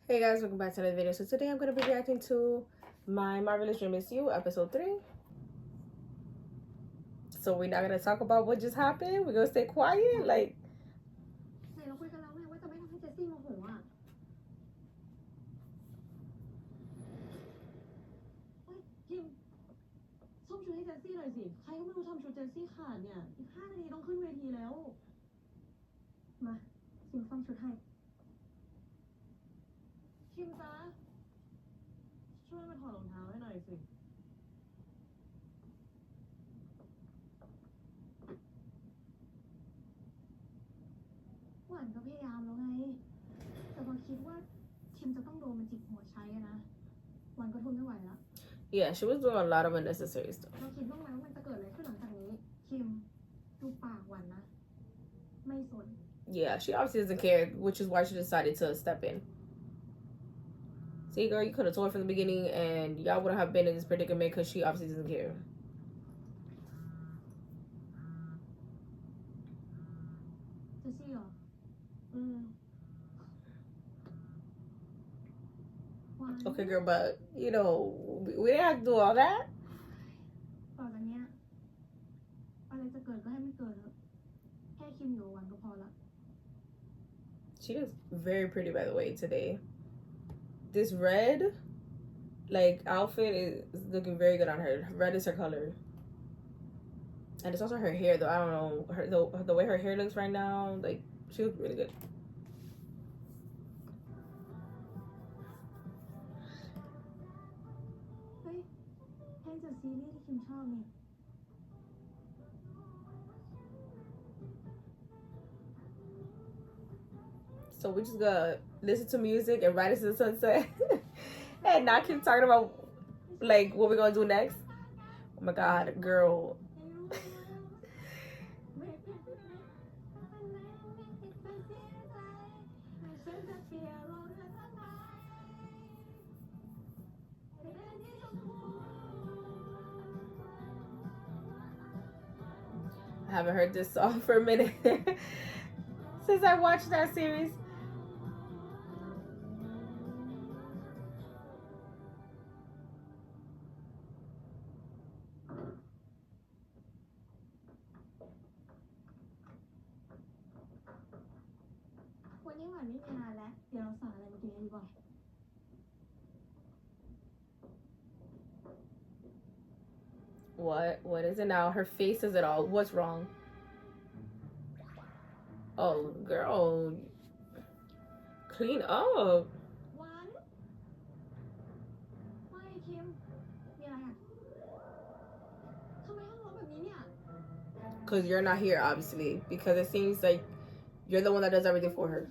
Hey guys, welcome back to another video. So today I'm going to be reacting to my Marvelous Dream Is You, episode 3. So we're not going to talk about what just happened. We're going to stay quiet. Like, ไหนเราคุยกันแล้วไงว่าจะไม่ทำให้เจสซี่โมโหอ่ะเฮ้ยคิมซ่อมชุดให้เจสซี่หน่อยสิใครก็ไม่รู้ทำชุดเจสซี่ขาดเนี่ยอีก5 นาทีต้องขึ้นเวทีแล้วมาคิมซ่อมชุดให้คิมจ๊ะช่วยมาถอดรองเท้าให้หน่อยสิหวานก็พยายามแล้วไงแต่พอคิดว่าคิมจะต้องโดนมันจิกหัวใช้อะนะหวานก็ทนไม่ไหวแล้ว yeah, she was doing a lot of unnecessary stuff. เราคิดบ้างไหมว่ามันจะเกิดอะไรขึ้นหลังจากนี้คิมดูปากหวานนะไม่สน Yeah, she obviously doesn't care, which is why she decided to step in. See, girl, you could have told her from the beginning and y'all wouldn't have been in this predicament because she obviously doesn't care. เจสซี่เหรอหวาน Okay, girl, but, you know, we didn't have to do all that. ต่อจากเนี้ยอะไรจะเกิดก็ให้มันเกิดเถอะแค่คิมอยู่กับหวานก็พอละ She looks very pretty, by the way, today. This red, like, outfit is looking very good on her. Red is her color. And it's also her hair, though. I don't know. The way her hair looks right now, like, she looks really good. เฮ้ยเพลงจากซีรีส์ที่คิมชอบนี่ So we just gonna listen to music and ride into the sunset. And not keep talking about, like, what we're gonna do next. Oh my god, girl. I haven't heard this song for a minute since I watched that series. What is it now? Her face says it all. What's wrong? Oh, girl. Clean up. หวานไม่คิมมีอะไรอ่ะทำไมห้องร้อนแบบนี้เนี่ย Because you're not here, obviously. Because it seems like you're the one that does everything for her.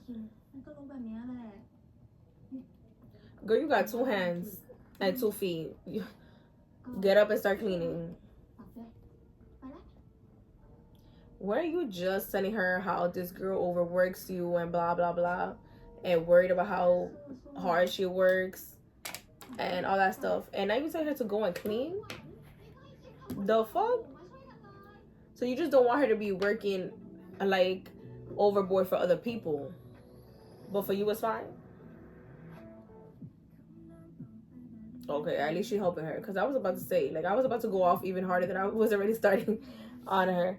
มันก็รู้แบบนี้แหละ Girl, you got 2 hands and 2 feet. Get up and start cleaning. ปรับด้วยไปละ Weren't you just telling her how this girl overworks you and blah, blah, blah, and worried about how hard she works and all that stuff? And now you tell her to go and clean? The fuck? So you just don't want her to be working, like, overboard for other people. But for you, it's fine? Okay, at least she's helping her. Because I was about to say, like, I was about to go off even harder than I was already starting on her.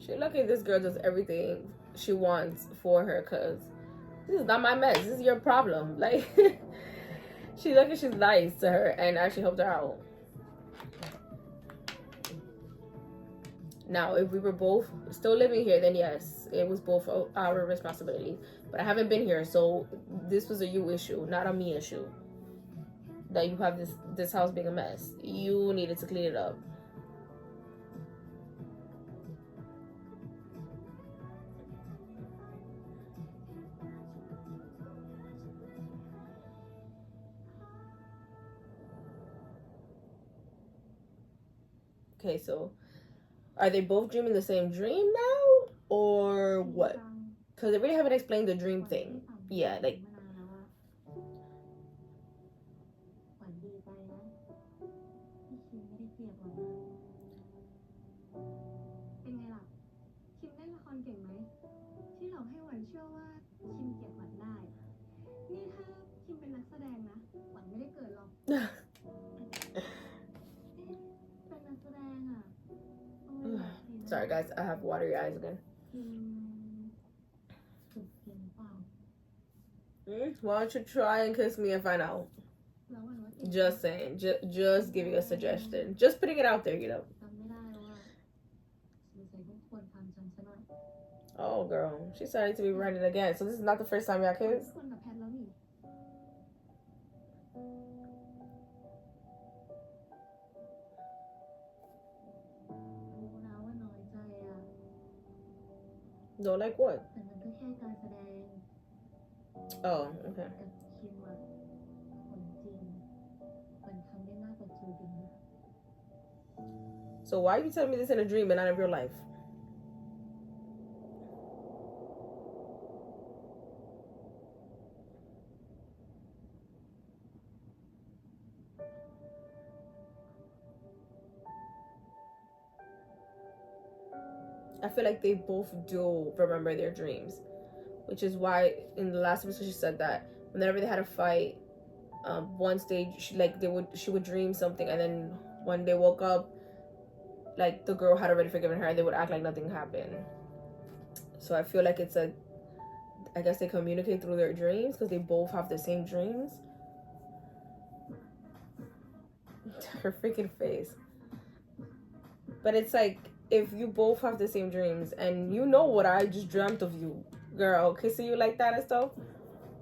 She's lucky this girl does everything she wants for her, because this is not my mess. This is your problem. Like, she's lucky she's nice to her and actually helped her out. Now, if we were both still living here, then yes, it was both our responsibility. But I haven't been here, so this was a you issue, not a me issue. That you have this house being a mess. You needed to clean it up. Okay, so are they both dreaming the same dream now, or what? Because they really haven't explained the dream thing. Yeah, like มานานแล้วอะหวันดีใจนะที่คิมไม่ได้เกลียดหวันนะเป็นไงล่ะคิมเล่นละครเก่งไหมที่หลอกให้หวันเชื่อว่าคิมเกลียดหวันได้นี่ถ้าคิมเป็นนักแสดงนะหวันไม่ได้เกิดหรอกเป็นนักแสดงอะต้องเล่นแบบนี้นะ sorry guys, I have watery eyes again. คิมถูกเกลียดหรือเปล่า Why don't you try and kiss me and find out? แล้วหวันว่าเก่ง Just saying, just giving a suggestion, just putting it out there, you know. จำไม่ได้แล้วอะสงสัยต้องควรฟังฉันซะหน่อย Oh girl, she's starting to be running again. So this is not the first time y'all ควร kissed? กับแพทแล้วนี่รู้นะว่าน้อยใจอะ No, like what? แต่มันก็แค่การแสดง Oh, okay. กับคิมอะคนจริงมันทำได้มากกว่าจูบิน So why are you telling me this in a dream and not in real life? I feel like they both do remember their dreams, which is why in the last episode she said that whenever they had a fight, one stage she would dream something, and then when they woke up, like the girl had already forgiven her, and they would act like nothing happened. So I feel like I guess they communicate through their dreams because they both have the same dreams. Her freaking face. But it's like, if you both have the same dreams and you know what I just dreamt of you, girl, kissing you like that and stuff,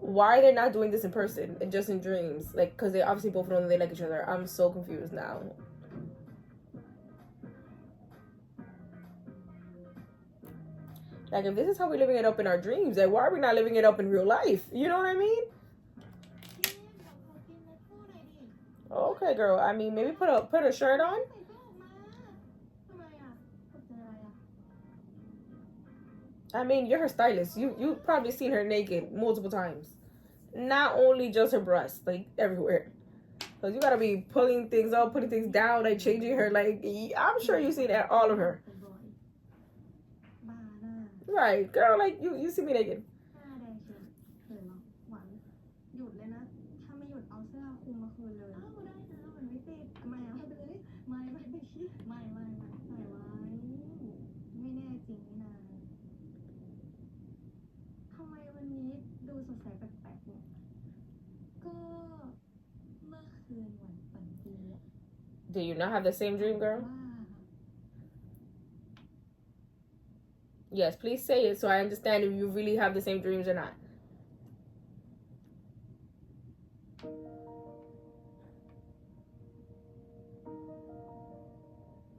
why are they not doing this in person and just in dreams? Like, because they obviously both know they like each other. I'm so confused now. Like, if this is how we're living it up in our dreams, like, why are we not living it up in real life? You know what I mean? Okay, girl. I mean, maybe put a shirt on. I mean, you're her stylist. You've probably seen her naked multiple times. Not only just her breasts, like everywhere. Cause you gotta be pulling things up, putting things down, like changing her. Like, I'm sure you've seen all of her. Right, girl. Like you see me naked. หน้าแดงเชียวเขินเหรอหวานหยุดเลยนะถ้าไม่หยุดเอาเสื้อคลุมมาคืนเลยอ้าวได้นะมันไม่ติดทำไมเอาไปเลยไม่ใส่ไว้ไม่แน่จริงนี่นาทำไมวันนี้ดูสดใสแปลกๆเนี่ยก็เมื่อคืนหวานฝันดีอะ Do you not have the same dream, girl? ว่า Yes, please say it so I understand if you really have the same dreams or not.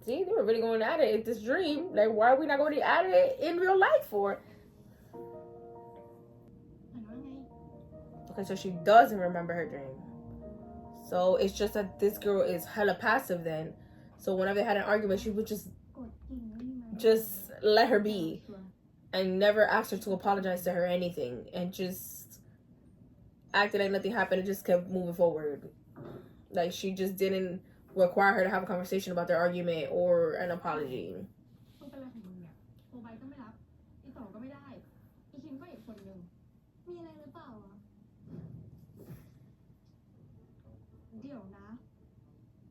See, they were really going at it. It's this dream. Like, why are we not going at it in real life for? ฝันว่าไง Okay, so she doesn't remember her dream. So it's just that this girl is hella passive then. So whenever they had an argument, she would กดกิ่งไม่มีไหม just let her be ชัวร์ and never asked her to apologize to her or anything, and just acted like nothing happened and just kept moving forward. Like, she just didn't require her to have a conversation about their argument or an apology. ต้องเป็นอะไรของมึงเนี่ยโทรไปก็ไม่รับอีต่อก็ไม่ได้อีคิมก็อีกคนนึงมีอะไรหรือเปล่าอ่ะเดี๋ยวนะ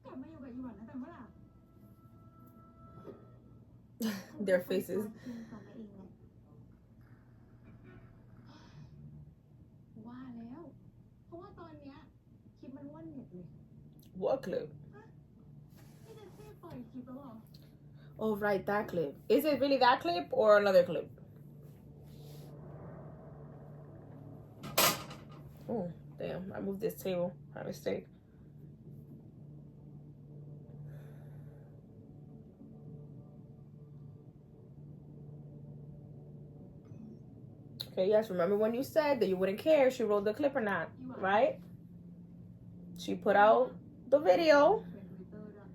กลับมาอยู่กับอีหวันตั้งแต่เมื่อไหร่ Their faces. คิมกลับมาเองแหละว่าแล้วเพราะว่าตอนเนี้ยคลิปมันว่อนเน็ตเลย What clip? นี่จะเซ่ปล่อยคลิปแล้วเหรอ Oh, right, that clip. Is it really that clip or another clip? Oh, damn. I moved this table by mistake. Okay, yes, remember when you said that you wouldn't care if she rolled the clip or not, right? She put out the video. เป็นทวิตเตอร์ด้วย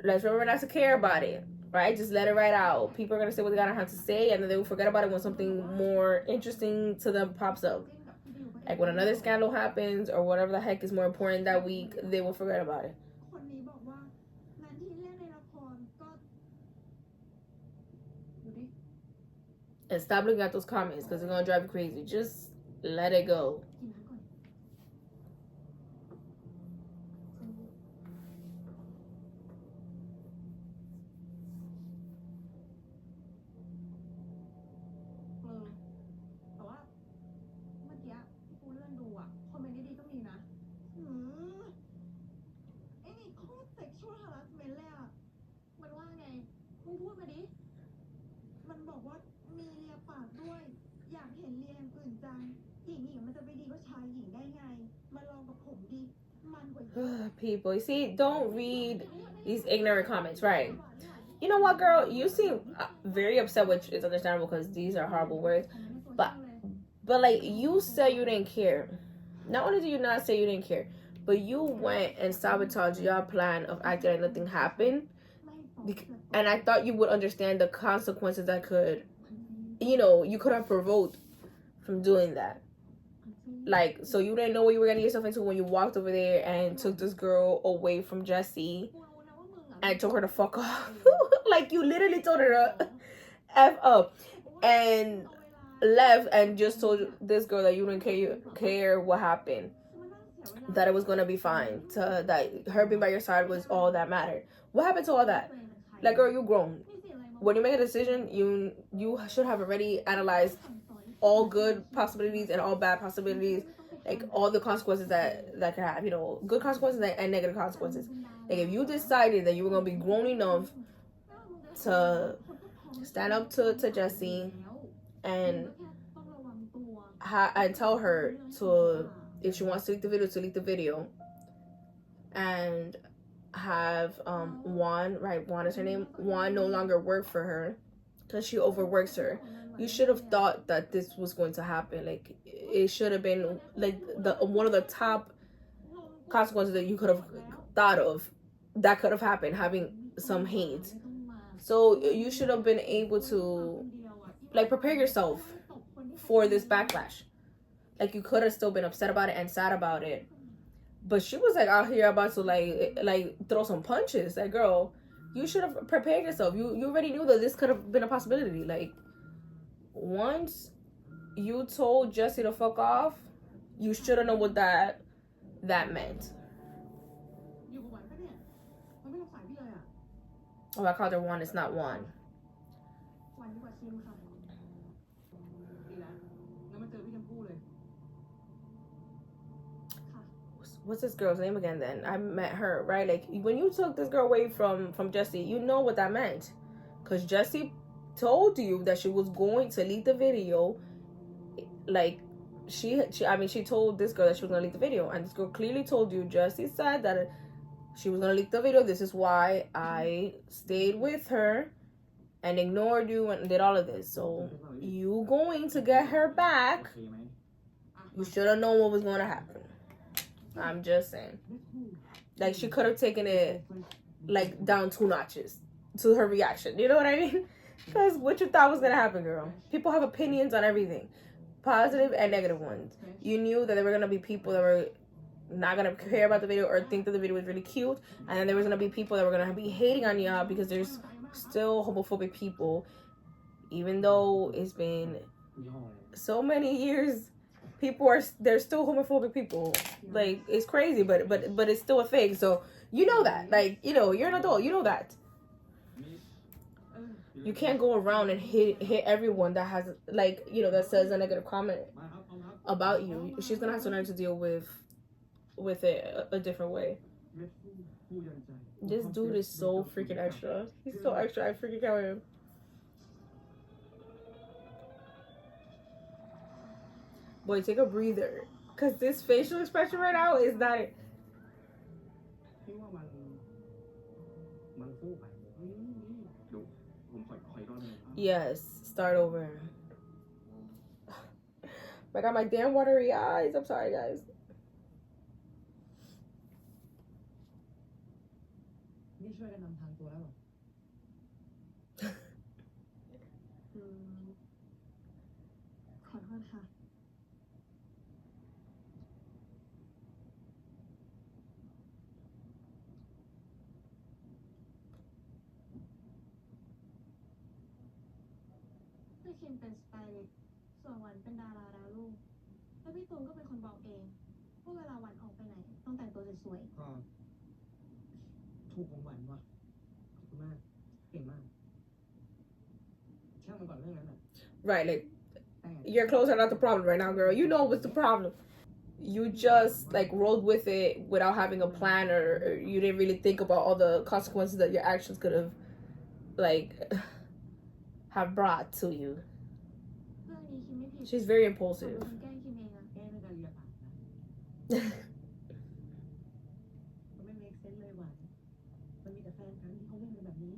Let's remember not to care about it, right? Just let it right out. People are gonna say what they gotta have to say, and then they will forget about it when something more interesting to them pops up. Like when another scandal happens or whatever the heck is more important that week, they will forget about it. And stop looking at those comments because they're gonna drive you crazy. Just let it go. People, you see, don't read these ignorant comments, right? You know what, girl? You seem very upset, which is understandable because these are horrible words. But like, you said you didn't care. Not only did you not say you didn't care, but you went and sabotaged your plan of acting like nothing happened. And I thought you would understand the consequences that could, you could have provoked from doing that. Like, so you didn't know what you were getting yourself into when you walked over there and took this girl away from Jessie and told her to fuck off. Like, you literally told her to F up and left and just told this girl that you didn't care what happened, that it was gonna be fine, that her being by your side was all that mattered. What happened to all that? Like, girl, you grown. When you make a decision, you should have already analyzed all good possibilities and all bad possibilities, like all the consequences that could have, good consequences and negative consequences. Like, if you decided that you were gonna be grown enough to stand up to Jessie and tell her to, if she wants to leak the video, and have Juan is her name, Juan no longer work for her because she overworks her. You should have thought that this was going to happen. Like, it should have been like one of the top consequences that you could have thought of that could have happened, having some hate. So you should have been able to, like, prepare yourself for this backlash. Like, you could have still been upset about it and sad about it, but she was like out here about to like throw some punches. Like, girl, you should have prepared yourself. You already knew that this could have been a possibility. Like, once you told Jessie to fuck off, you should have known what that meant. Oh, I called her Juan. It's not Juan. What's this girl's name again then? I met her, right? Like, when you took this girl away from Jessie, you know what that meant. Because Jessie told you that she was going to leak the video. Like, she told this girl that she was going to leak the video. And this girl clearly told you, Jessie said that she was going to leak the video. This is why I stayed with her and ignored you and did all of this. So, you going to get her back, you should have known what was going to happen. I'm just saying. Like, she could have taken it, like, down 2 notches to her reaction. You know what I mean? Because what you thought was going to happen, girl? People have opinions on everything. Positive and negative ones. You knew that there were going to be people that were not going to care about the video or think that the video was really cute. And then there was going to be people that were going to be hating on y'all because there's still homophobic people. Even though it's been so many years, there's still homophobic people. Like, it's crazy, but it's still a thing. So you know that, like, you're an adult, you know that. You can't go around and hit everyone that has, like, that says a negative comment about you. She's gonna have to learn to deal with it a different way. This dude is so freaking extra. He's so extra. I freaking can't him. Boy, take a breather. Because this facial expression right now is not it. Yes, start over. I got my damn watery eyes. I'm sorry, guys. ค่ะพี่คิมเป็นสไตลิสต์ส่วนหวันเป็นดาราดาวรุ่งแล้วพี่ตูนก็เป็นคนบอกเองว่าเวลาหวันออกไปไหนต้องแต่งตัวสวยก็ถูกของหวานว่ะขอบคุณมากเก่งมากช่างมันก่อนเรื่องนั้นแหละ Right, like your clothes are not the problem right now, girl. You know what's the problem. You just like rolled with it without having a plan, or you didn't really think about all the consequences that your actions could have like have brought to you. เรื่องนี้คิมไม่ผิด She's very หวัน impulsive. เป็นคนแกล้งคิมเองอะ แก้ด้วยการเรียนปากนะมันไม่ make sense เลยหวานมันมีแต่แฟนกันที่เขาเล่นกันแบบนี้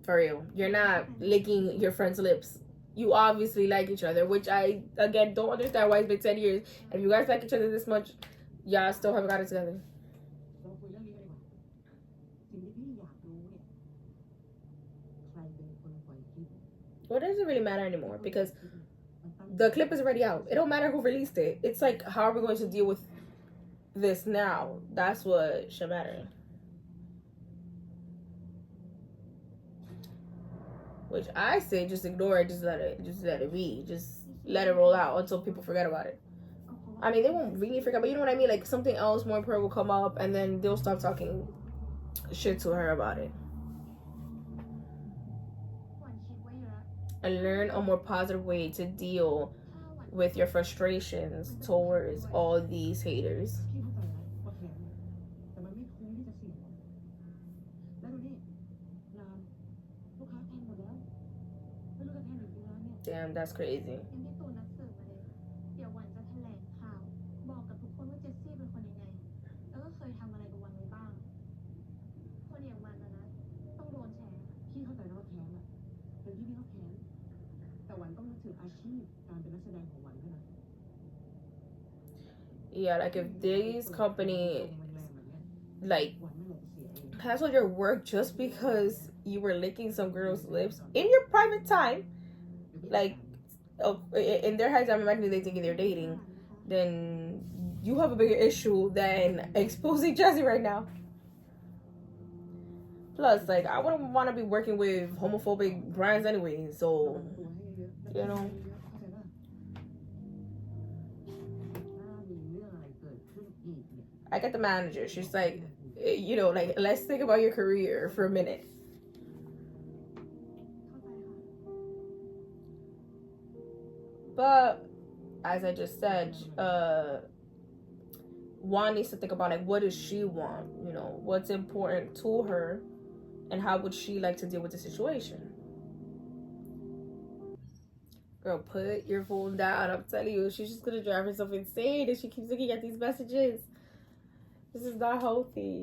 For real, you're not licking your friend's lips. You obviously like each other, which I again don't understand why it's been 10 years. If you guys like each other this much, y'all still haven't got it together. เราคุยเรื่องนี้กันดีกว่าสิ่งที่พี่อยากรู้เนี่ยใครเป็นคนปล่อยคลิป Well, it doesn't really matter anymore because the clip is already out. It don't matter who released it. It's like, how are we going to deal with this now? That's what should matter. Which I say, just ignore it. Just let it be. Just let it roll out until people forget about it. I mean, they won't really forget, but you know what I mean? Like, something else more important will come up, and then they'll stop talking shit to her about it. หวันคิดไว้อยู่แล้ว And learn a more positive way to deal ถ้าหวัน with your frustrations towards all these haters. พี่เข้าใจนะว่าแค้นเนี่ยแต่มันไม่คุ้มที่จะเสี่ยงหรอกแล้วดูนี่ร้านลูกค้าแทงหมดแล้วไม่รู้จะแทงอีกกี่ร้านเนี่ย Damn, that's crazy. ยังพี่ตูนนัดสืบมาเลย เดี๋ยวหวันจะแถลงข่าว บอกกับทุกคนว่าเจสซี่เป็นคนยังไง แล้วก็เคยทำอะไรกับหวันไว้บ้าง คนอย่างมันนะต้องโดนแฉ พี่เข้าใจนะว่าแค้นอ่ะเป็นพี่ก็แค้นแต่หวันต้องนึกถึงอาชีพการเป็นนักแสดงของหวันด้วยนะ Yeah, like if this company แรงๆแบบเนี้ย like หวันไม่อยากจะเสียเอง canceled your work just because you were licking some girl's lips in your private time, like oh, in their heads, I'm imagining they thinking they're dating, then you have a bigger issue than exposing Jesse right now. Plus, like, I wouldn't want to be working with homophobic brands anyway, so ตัวให้เยอะๆ you know. เข้าใจป่ะถ้ามีเรื่องอะไรเกิดขึ้นอีกเนี่ย I get the manager. She's like, you know, like, let's think about your career for a minute. เข้าใจค่ะ But as I just said, Juan needs to think about like what does she want, you know, what's important to her, and how would she like to deal with the situation. Girl, put your phone down. I'm telling you, she's just gonna drive herself insane if she keeps looking at these messages. This is not healthy.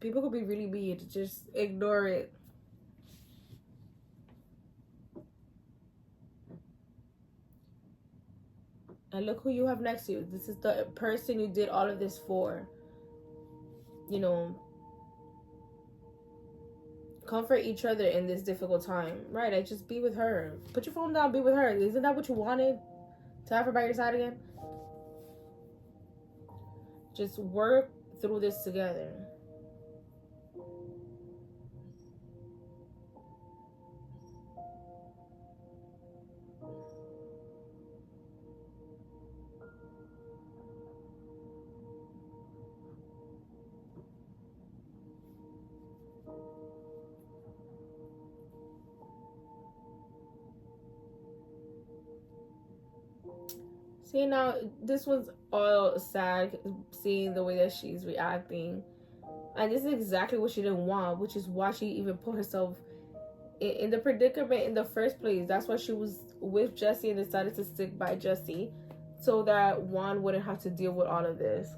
People could be really mean. Just ignore it. And look who you have next to you. This is the person you did all of this for. You know, comfort each other in this difficult time. Right, like just be with her. Put your phone down, be with her. Isn't that what you wanted? To have her by your side again? Just work through this together. See, now this was all sad, seeing the way that she's reacting, and this is exactly what she didn't want, which is why she even put herself in the predicament in the first place. That's why she was with Jesse and decided to stick by Jesse, so that Juan wouldn't have to deal with all of this.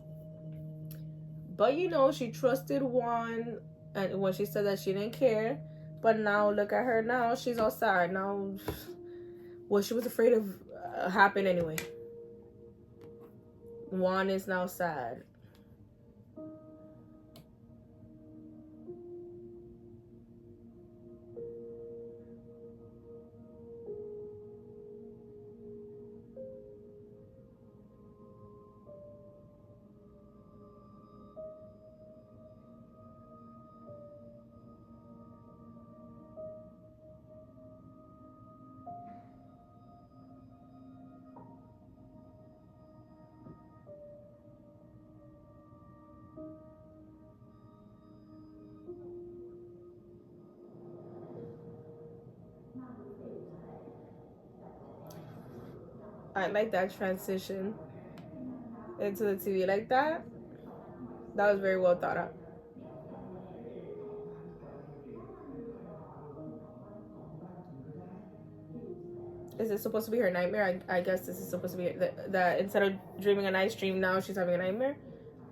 But you know, she trusted Juan, and when she said that she didn't care, but now look at her now, she's all sad now. What she was afraid of happened anyway. Juan is now sad. I like that transition into the TV like that. That was very well thought out. Is this supposed to be her nightmare? I guess this is supposed to be that instead of dreaming a nice dream, now she's having a nightmare,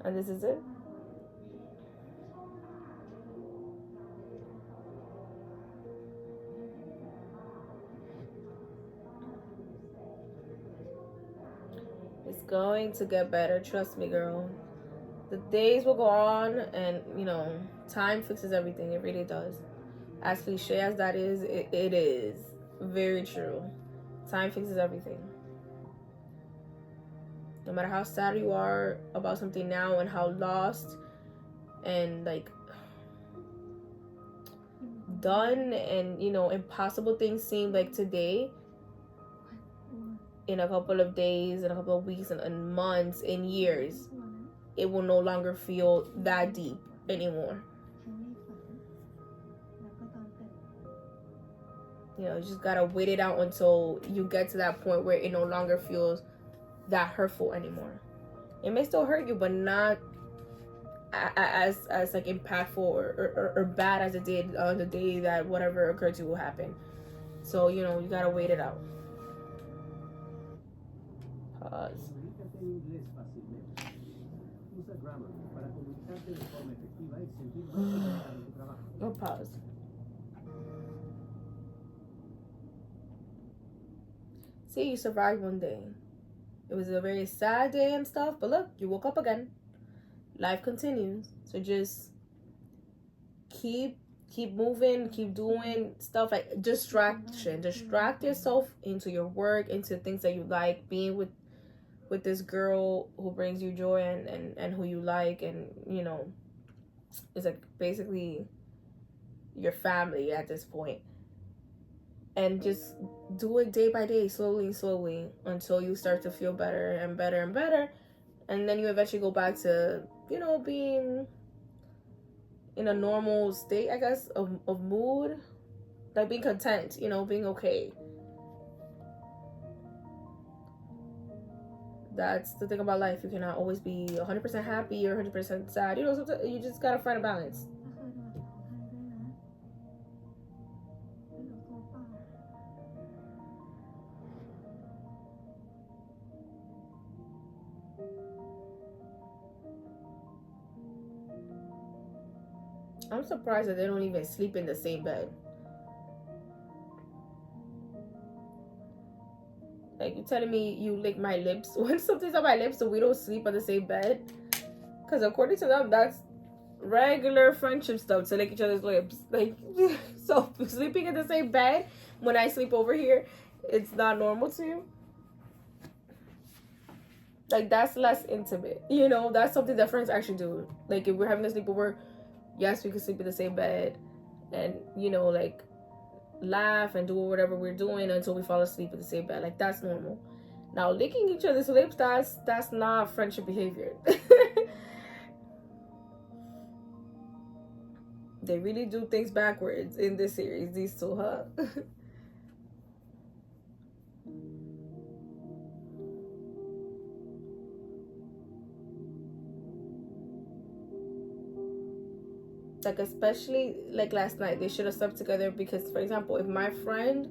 and this is it. It's going to get better. Trust me, girl. The days will go on, and time fixes everything. It really does. As cliche as that is, it is very true. Time fixes everything. No matter how sad you are about something now and how lost and like done and impossible things seem like today, in a couple of days, in a couple of weeks, and months, and years, it will no longer feel that deep anymore. You just gotta wait it out until you get to that point where it no longer feels that hurtful anymore. It may still hurt you, but not as like impactful or bad as it did on the day that whatever occurred to you will happen. So you gotta wait it out. Pause. No pause. See, you survived one day. It was a very sad day and stuff, but look, you woke up again. Life continues. So just keep moving, keep doing stuff like distraction. Distract yourself into your work, into things that you like, being with this girl who brings you joy and who you like, and it's like basically your family at this point. And just do it day by day, slowly, until you start to feel better and better and better. And then you eventually go back to, being in a normal state, I guess, of mood. Like being content, being okay. That's the thing about life. You cannot always be 100% happy or 100% sad. Sometimes you just gotta find a balance. I'm surprised that they don't even sleep in the same bed. Like, you telling me you lick my lips when something's on my lips, so we don't sleep on the same bed? Because according to them, that's regular friendship stuff, to lick each other's lips. Like, so sleeping in the same bed when I sleep over here, it's not normal to you? Like, that's less intimate. That's something that friends actually do. Like, if we're having a sleepover, yes, we can sleep in the same bed and, like, laugh and do whatever we're doing until we fall asleep in the same bed. Like, that's normal. Now, licking each other's lips, that's not friendship behavior. They really do things backwards in this series, these two, huh? Like, especially like last night, they should have slept together, because, for example, if my friend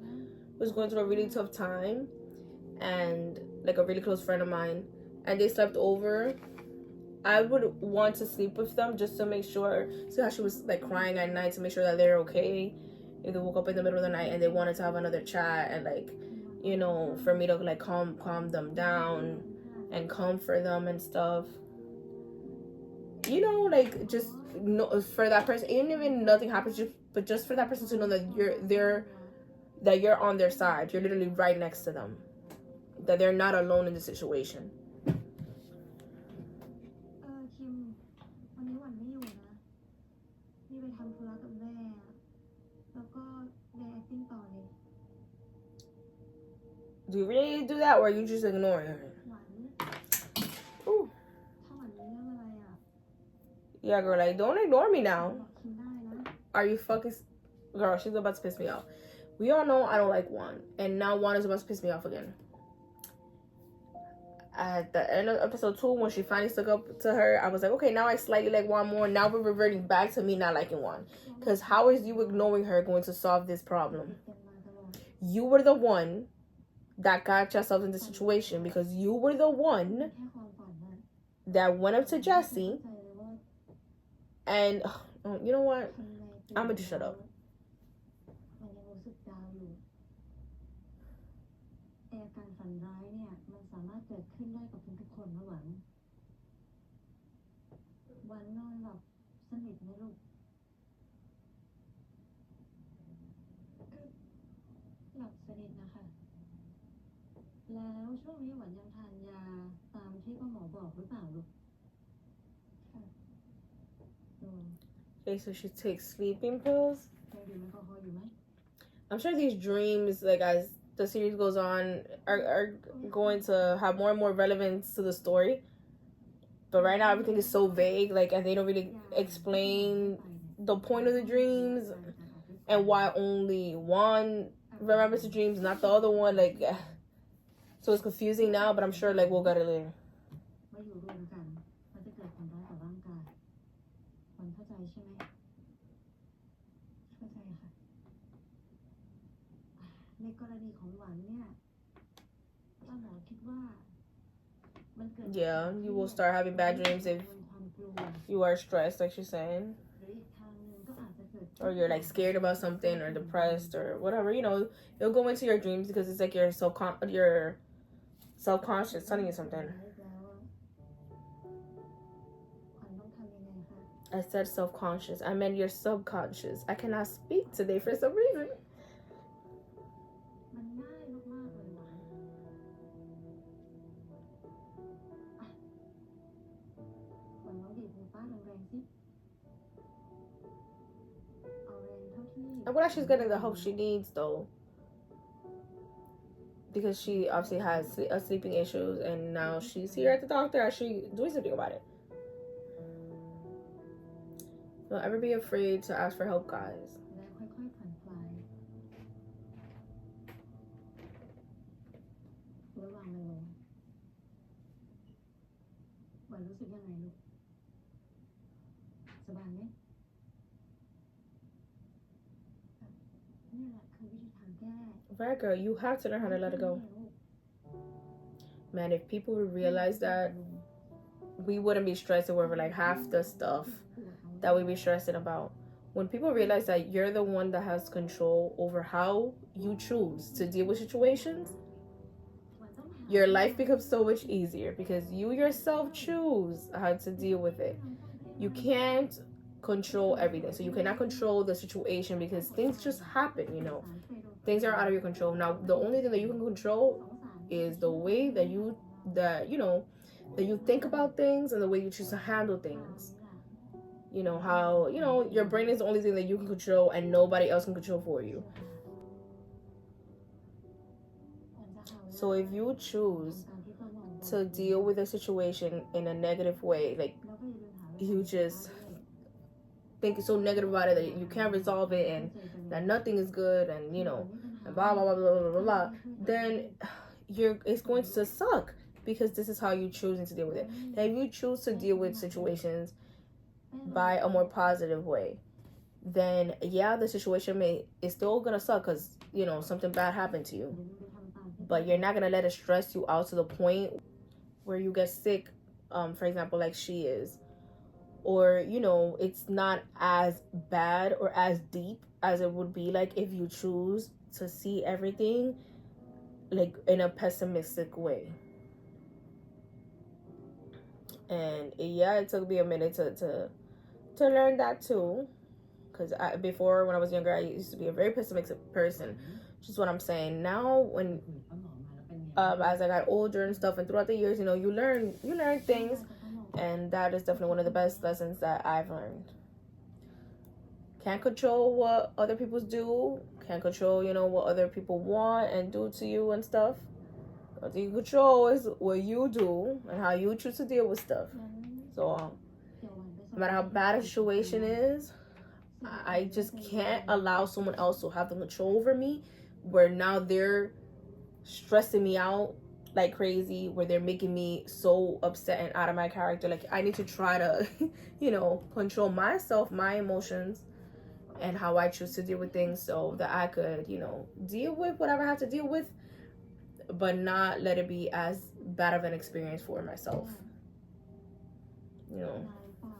was going through a really tough time, and like a really close friend of mine, and they slept over, I would want to sleep with them just to make sure. See how she was like crying at night, to make sure that they're okay. If they woke up in the middle of the night and they wanted to have another chat, and like, for me to like calm them down and comfort them and stuff. Like, just for that person, even if nothing happens, just for that person to know that you're on their side. You're literally right next to them. That they're not alone in the situation. คิมวันนี้หวันไม่อยู่นะนี่ไปทำธุระกับแม่แล้วก็เรียน acting ต่อเลย Do you really do that, or are you just ignoring her? หวัน Ooh. ถ้าหวันมีเรื่องอะไรอ่ะ Yeah, girl, like, don't ignore me now. บอกคิมได้นะ Are you fucking... Girl, she's about to piss me off. We all know I don't like Juan, and now Juan is about to piss me off again. at the end of episode 2, when she finally stuck up to her, I was like, okay, now I slightly like Juan more. Now we're reverting back to me not liking Juan. Because how is you ignoring her going to solve this problem? You were the one that got yourself in the situation, because you were the one that went up to Jesse and you know what? I'm gonna just shut up. มันยังรู้สึกดาวอยู่อาการฝันร้ายเนี่ยมันสามารถเกิดขึ้นได้กับทุกๆคนนะหวังวันนอนหลับสนิทไหมลูกหลับสนิทนะคะแล้วช่วงนี้หวันยังทานยาตามที่พ่อหมอบอกหรือเปล่าลูกค่ะ Okay, so she takes sleeping pills. เคยดื่มแอลกอฮอล์อยู่ไหม I'm sure these dreams, like as the series goes on, are going to have more and more relevance to the story. But right now everything is so vague, like, and they don't really explain the point of the dreams and why only one remembers the dreams, not the other one. Like, so it's confusing now, but I'm sure like we'll get it later. ว่าอยู่รวมกันมันจะเกิดผลร้ายต่อร่างกายหวันเข้าใจใช่ไหมเข้าใจค่ะในกรณีของหวันเนี่ยป้าหมอคิดว่ามันเกิด Yeah, you will start having bad dreams if ความกลัว you are stressed, like she's saying, หรืออีกทางหนึ่งก็อาจจะเกิด or you're like scared about something or depressed or whatever. You know, you'll go into your dreams because it's like your self-conscious telling you something. แล้วอะขวัญต้องทำยังไงคะ I said self-conscious. I meant your subconscious. I cannot speak today for some reason. มันง่ายมากๆเลยหวานอ่ะหวานลองบีบมือป้าแรงๆสิเอาแรงเท่าที่ I'm glad she's getting the help she needs though, because she obviously has sleeping issues, and now she's here at the doctor actually doing something about it. Don't ever be afraid to ask for help, guys. แล้วค่อยๆผ่อนคลายแล้ววางมันลงหวานรู้สึกยังไงลูกสบายไหมนี่แหละคือวิธีทางแก้ Right, girl, you have to learn how to let it go. Man, if people would realize that, we wouldn't be stressing over like half the stuff that we be stressing about. When people realize that you're the one that has control over how you choose to deal with situations, your life becomes so much easier because you yourself choose how to deal with it. You can't control everything. So you cannot control the situation because things just happen, you know. Things are out of your control. Now, the only thing that you can control is the way that you think about things and the way you choose to handle things. You know, how, your brain is the only thing that you can control and nobody else can control for you. So if you choose to deal with a situation in a negative way, like you just think so negative about it that you can't resolve it and that nothing is good and and blah blah blah blah blah blah, then it's going to suck because this is how you choosing to deal with it. And if you choose to deal with situations by a more positive way, then yeah, the situation is still gonna suck because something bad happened to you, but you're not gonna let it stress you out to the point where you get sick, for example, like she is, or it's not as bad or as deep as it would be like if you choose to see everything like in a pessimistic way. And yeah, it took me a minute to learn that too, because before, when I was younger, I used to be a very pessimistic person, which is what I'm saying now. When as I got older and stuff, and throughout the years, you learn things, and that is definitely one of the best lessons that I've learned. Can't control what other people do, can't control what other people want and do to you and stuff. What you control is what you do and how you choose to deal with stuff. So no matter how bad a situation is, I just can't allow someone else to have the control over me, where now they're stressing me out like crazy, where they're making me so upset and out of my character. Like, I need to try to, control myself, my emotions, and how I choose to deal with things so that I could, deal with whatever I have to deal with, but not let it be as bad of an experience for myself. ได้เปล่า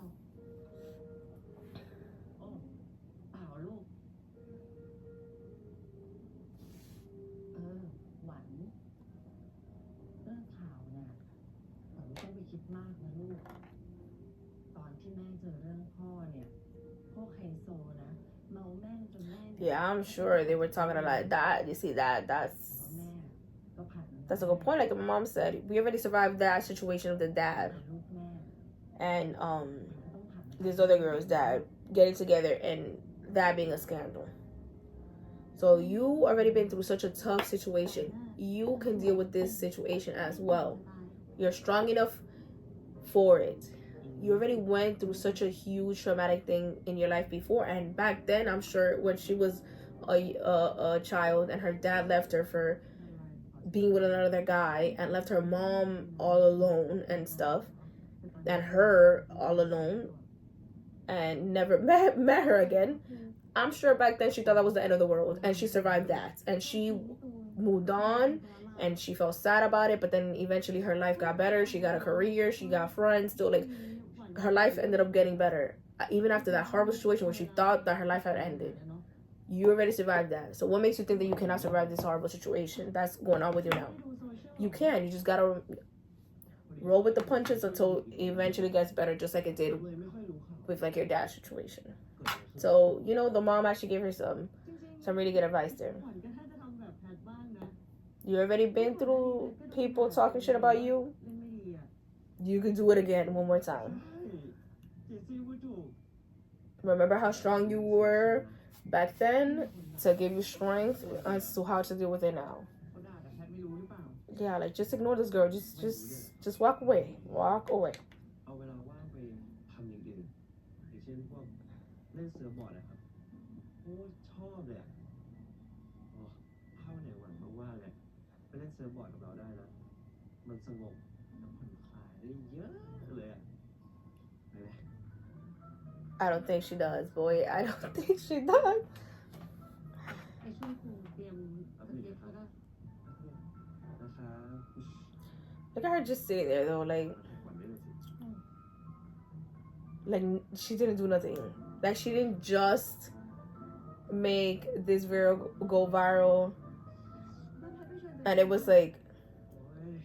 โอ้เปล่าลูก หวันเรื่องข่าวเนี่ยหวันไม่ต้องไปคิดมากนะลูก ตอนที่แม่เจอเรื่องพ่อเนี่ย พวกไฮโซนะ เมาแม่งจนแม่เนี่ย Yeah, I'm sure they were talking a lot. That, you see, that's แต่ว่าแม่ก็ผ่านมัน that's a good point. Like my mom said, we already survived that situation with the dad ลูกแม่ and ก็ต้องผ่านมัน these other girls that getting together and that being a scandal. So you already been through such a tough situation. You can deal with this situation as well. You're strong enough for it. You already went through such a huge traumatic thing in your life before, and back then I'm sure when she was a child and her dad left her for being with another guy and left her mom all alone and stuff, and her all alone and never met her again. I'm sure back then she thought that was the end of the world, and she survived that, and she moved on, and she felt sad about it, but then eventually her life got better. She got a career, she got friends, still, like, her life ended up getting better even after that horrible situation where she thought that her life had ended. You already survived that. So what makes you think that you cannot survive this horrible situation that's going on with you now? You can. You just gotta roll with the punches until it eventually gets better, just like it did with, like, your dad's situation. So, the mom actually gave her some really good advice there. ขวัญก็น่าจะทำแบบแพทบ้างนะ You already been through people talking shit about you. เล่นไม่ดีอ่ะ You can do it again one more ใช่ time. เจสซี่พูดถูก Remember how strong you were back then to give you strength as to how to deal with it now. เขาด่าแต่แพทไม่รู้หรือเปล่า Yeah, like, just ignore this girl. Just walk away. Walk away. เอาเวลาว่างไปทำอย่างอื่นอย่างเช่นพวกเล่นเซิร์ฟบอร์ดนะครับโอ้ชอบเลยอะโอ้เข้าไหนหวังว่างๆเนี่ยไปเล่นเซิร์ฟบอร์ดกับเราได้นะ มันสงบแล้วผ่อนคลายได้เยอะเลยอะไปเลย I don't think she does, boy. I don't think she does. ไปช่วยครูเตรียมเขาก็ นะครับ Look at her just sitting there, though. Like, ขวัญไม่เลยสิ like, she didn't do nothing. Like, she didn't just make this video go viral, and it was like โอ้ย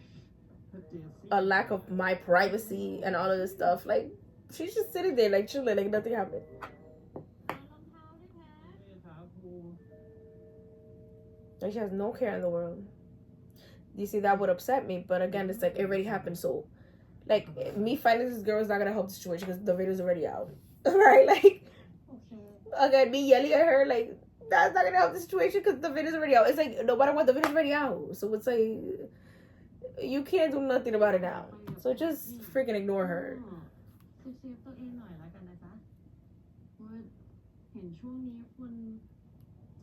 ถ้าเจสซี่ a lack of my privacy and all of this stuff. Like, she's just sitting there, like, chilling, like nothing happened. นี่ครับครู Like, she has no care in the world. You see, that would upset me, but again, it's like it already happened. So, like, me fighting this girl is not gonna help the situation because the video's already out, right? Like, โอเค again, me yelling at her, like, that's not gonna help the situation because the video's already out. It's like, no matter what, the video's already out. So it's like, you can't do nothing about it now. So just freaking ignore her. เซฟตัวเองหน่อยแล้วกันนะจ๊ะว่าเห็นช่วงนี้คน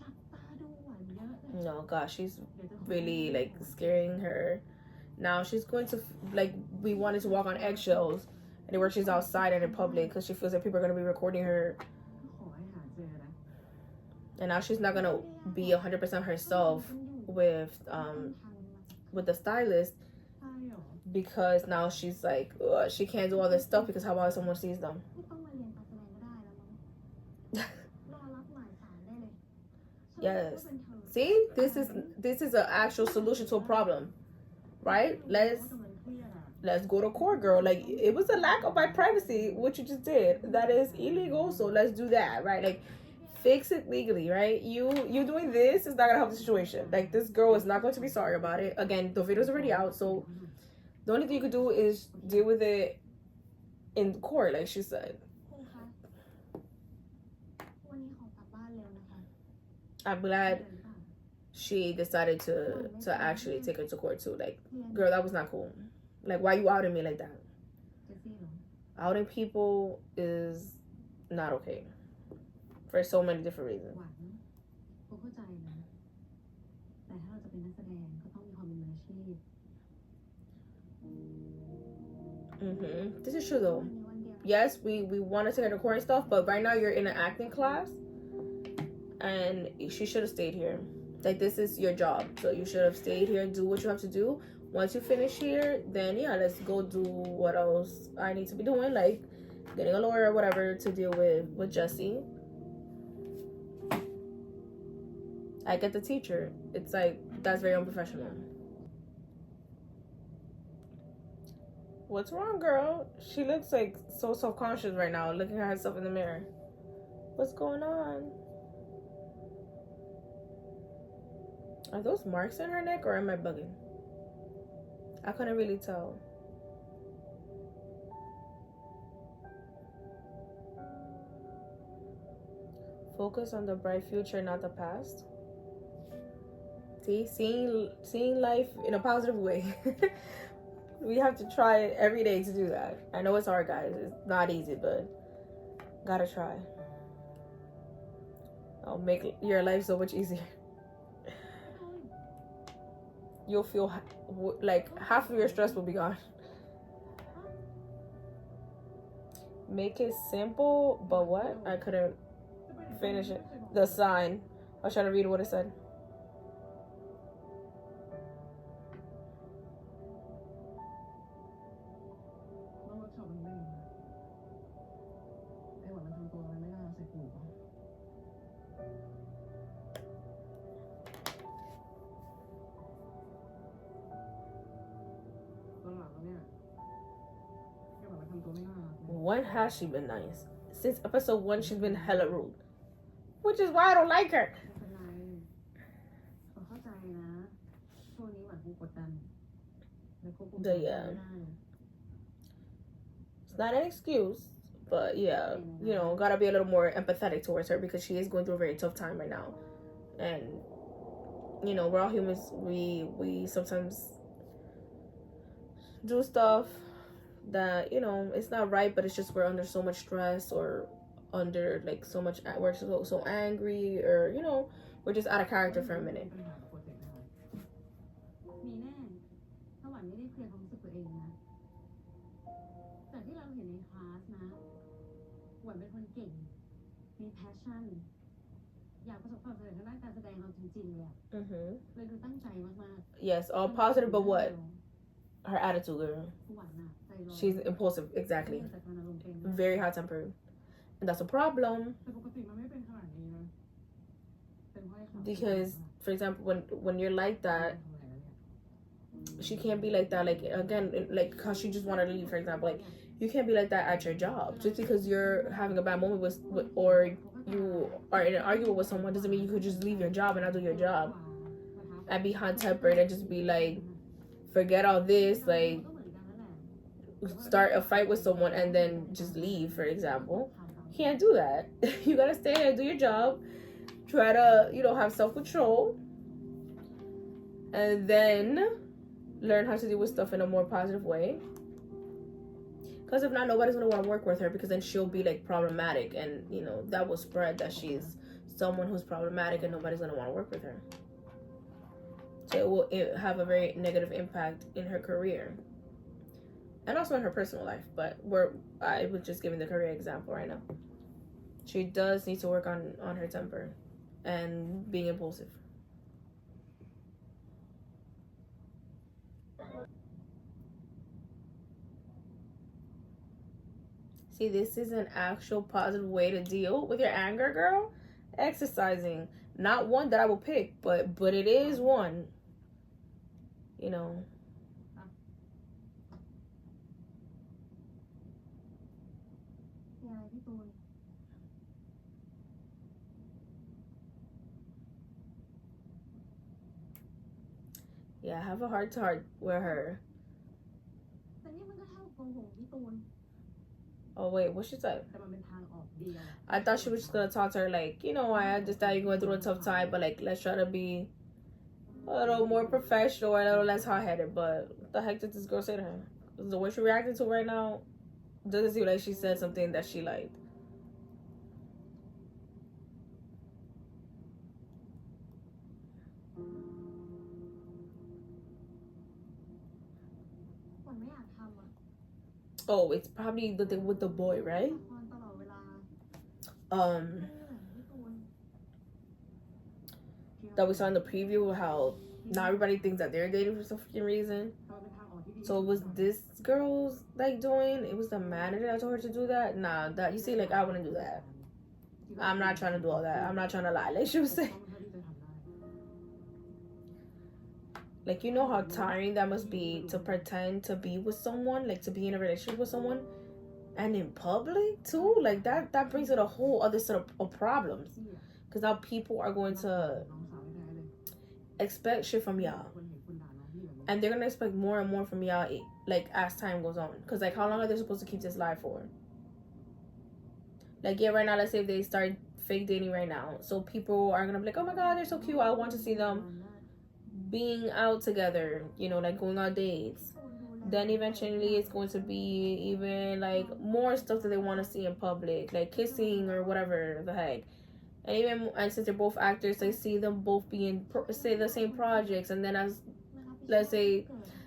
จับตาดูหวานเยอะเลย No, gosh, she's เดี๋ยวจะขอ really, like, scaring her. Now she's going to, like, we wanted to walk on eggshells anywhere she's outside and in public because she feels like people are going to be recording her. ขอให้หาเจอนะ And now she's not going to be 100% herself with the stylist ใช่หรอ because now she's like, she can't do all this stuff because how about someone sees them? ไม่ต้องมาเรียนการแสดงก็ได้แล้วมั้ง รอรับหมายสารได้เลย Yes. See, this is an actual solution to a problem, right? Let's go to court, girl. Like, it was a lack of my privacy, what you just did. That is illegal, so let's do that, right? Like, fix it legally, right? You doing this is not gonna help the situation. Like, this girl is not going to be sorry about it. Again, the video's already out, so the only thing you could do is deal with it in court, like she said. ครูคะวันนี้ขอกลับบ้านเร็วนะคะ I'm glad เดินป่ะ she decided to actually take her to court too. Like, girl, that was not cool. Like, why you outing me like that? เจสซี่เหรอ Outing people is not okay for so many different ห reasons. วานครูเข้าใจนะ แต่ถ้าเราจะเป็นนักแสดงก็ต้องมีความเป็นมืออาชีพ This is true though. วันนี้วันเดียว Yes, we want to take her to recording stuff, but right now you're in an acting class, and she should have stayed here. Like, this is your job, so you should have stayed here, do what you have to do. Once you finish here, then yeah, let's go do what else I need to be doing, like getting a lawyer or whatever to deal with Jesse. I get the teacher. It's like, that's very unprofessional. What's wrong, girl? She looks like so self-conscious right now, looking at herself in the mirror. What's going on? Are those marks in her neck, or am I bugging? I couldn't really tell. Focus on the bright future, not the past. See, seeing life in a positive way. We have to try every day to do that. I know it's hard, guys. It's not easy, but gotta try. I'll make your life so much easier. You'll feel like half of your stress will be gone. Make it simple, but what? I couldn't finish it. The sign. I was trying to read what it said. น้องเวิร์กช็อปมันไม่ดีนะไอ้หวานมันทำตัวมันไม่น่าใส่หูป่ะตอนหลังแล้วเนี่ยไอ้หวานมันทำตัวไม่น่ารักเลย When has she been nice? Since episode 1, she's been hella rude. Which is why I don't like her. ไม่เป็นไรขอเข้าใจนะช่วงนี้หวานคงกดดันและควบคุมตัวเองไม่ได้ It's not an excuse, but yeah, you know, gotta be a little more empathetic towards her because she is going through a very tough time right now. And, you know, we're all humans. We sometimes do stuff that, you know, it's not right, but it's just we're under so much stress or under like so much, we're so angry, or, you know, we're just out of character for a minute. มีแน่ถ้าหวานไม่ได้เคลียร์ความรู้สึกตัวเองนะจากที่เราเห็นในคลาสนะหวานเป็นคนเก่งมีแพชชั่นอยากประสบความสำเร็จทางด้านการแสดงเอาจริงๆเลยเลยดูตั้งใจมาก Yes, ๆ all positive, but what? Her attitude, girl. หวานน่ะใจร้อน She's impulsive, exactly. แต่การอารมณ์เป็นนะ Very hot tempered. And that's a problem แต่ปกติมันไม่เป็นขนาดนี้นะเป็นเพราะไอ้ความ because, for example, when you're like that, she can't be like that. Like, again, like how she just wanted to leave, for example. Like, you can't be like that at your job. Just because you're having a bad moment with or you are in an argument with someone doesn't mean you could just leave your job and not do your job and be hot tempered and just be like, forget all this, like start a fight with someone and then just leave, for example. You can't do that. You gotta stay there, do your job, try to, you know, have self-control, and then learn how to deal with stuff in a more positive way. Because if not, nobody's gonna want to work with her, because then she'll be like problematic, and you know that will spread that she's someone who's problematic and nobody's gonna want to work with her. So it will have a very negative impact in her career and also in her personal life. But I was just giving the career example right now. She does need to work on her temper and being impulsive. See, this is an actual positive way to deal with your anger, girl. Exercising. Not one that I will pick, but it is one. You know. Yeah, I have a heart to heart with her. แต่นี่มันก็เท่าโกหกพี่ตูน Oh wait, what she said? แต่มันเป็นทางออกเดียว I thought she was just gonna talk to her like, you know, I understand you're going through a tough time, but like, let's try to be a little more professional, a little less hot-headed. But what the heck did this girl say to her? The way she reacted to right now doesn't seem like she said something that she liked. หวานไม่อยากทำอ่ะ Oh, it's probably the thing with the boy, right? ละครตลอดเวลา พี่ตูน That we saw in the preview how not everybody thinks that they're dating for some freaking reason. แต่มันเป็นทางออกที่ดี So it was this girl's like doing? It was the manager that told her to do that? Nah, that you see, like I wouldn't do that. I'm not trying to do all that. I'm not trying to lie. Like she was saying. Like, you know how tiring that must be to pretend to be with someone, like to be in a relationship with someone, and in public too. Like that brings it a whole other set of problems, because now people are going to expect shit from y'all, and they're gonna expect more and more from y'all, like as time goes on. Because like, how long are they supposed to keep this live for? Like, yeah, right now, let's say if they start fake dating right now, so people are gonna be like, oh my god, they're so cute, I want to see them being out together, you know, like going on dates. Then eventually it's going to be even like more stuff that they want to see in public, like kissing or whatever the heck. And since they're both actors, they see them both being say the same projects, and then as let's say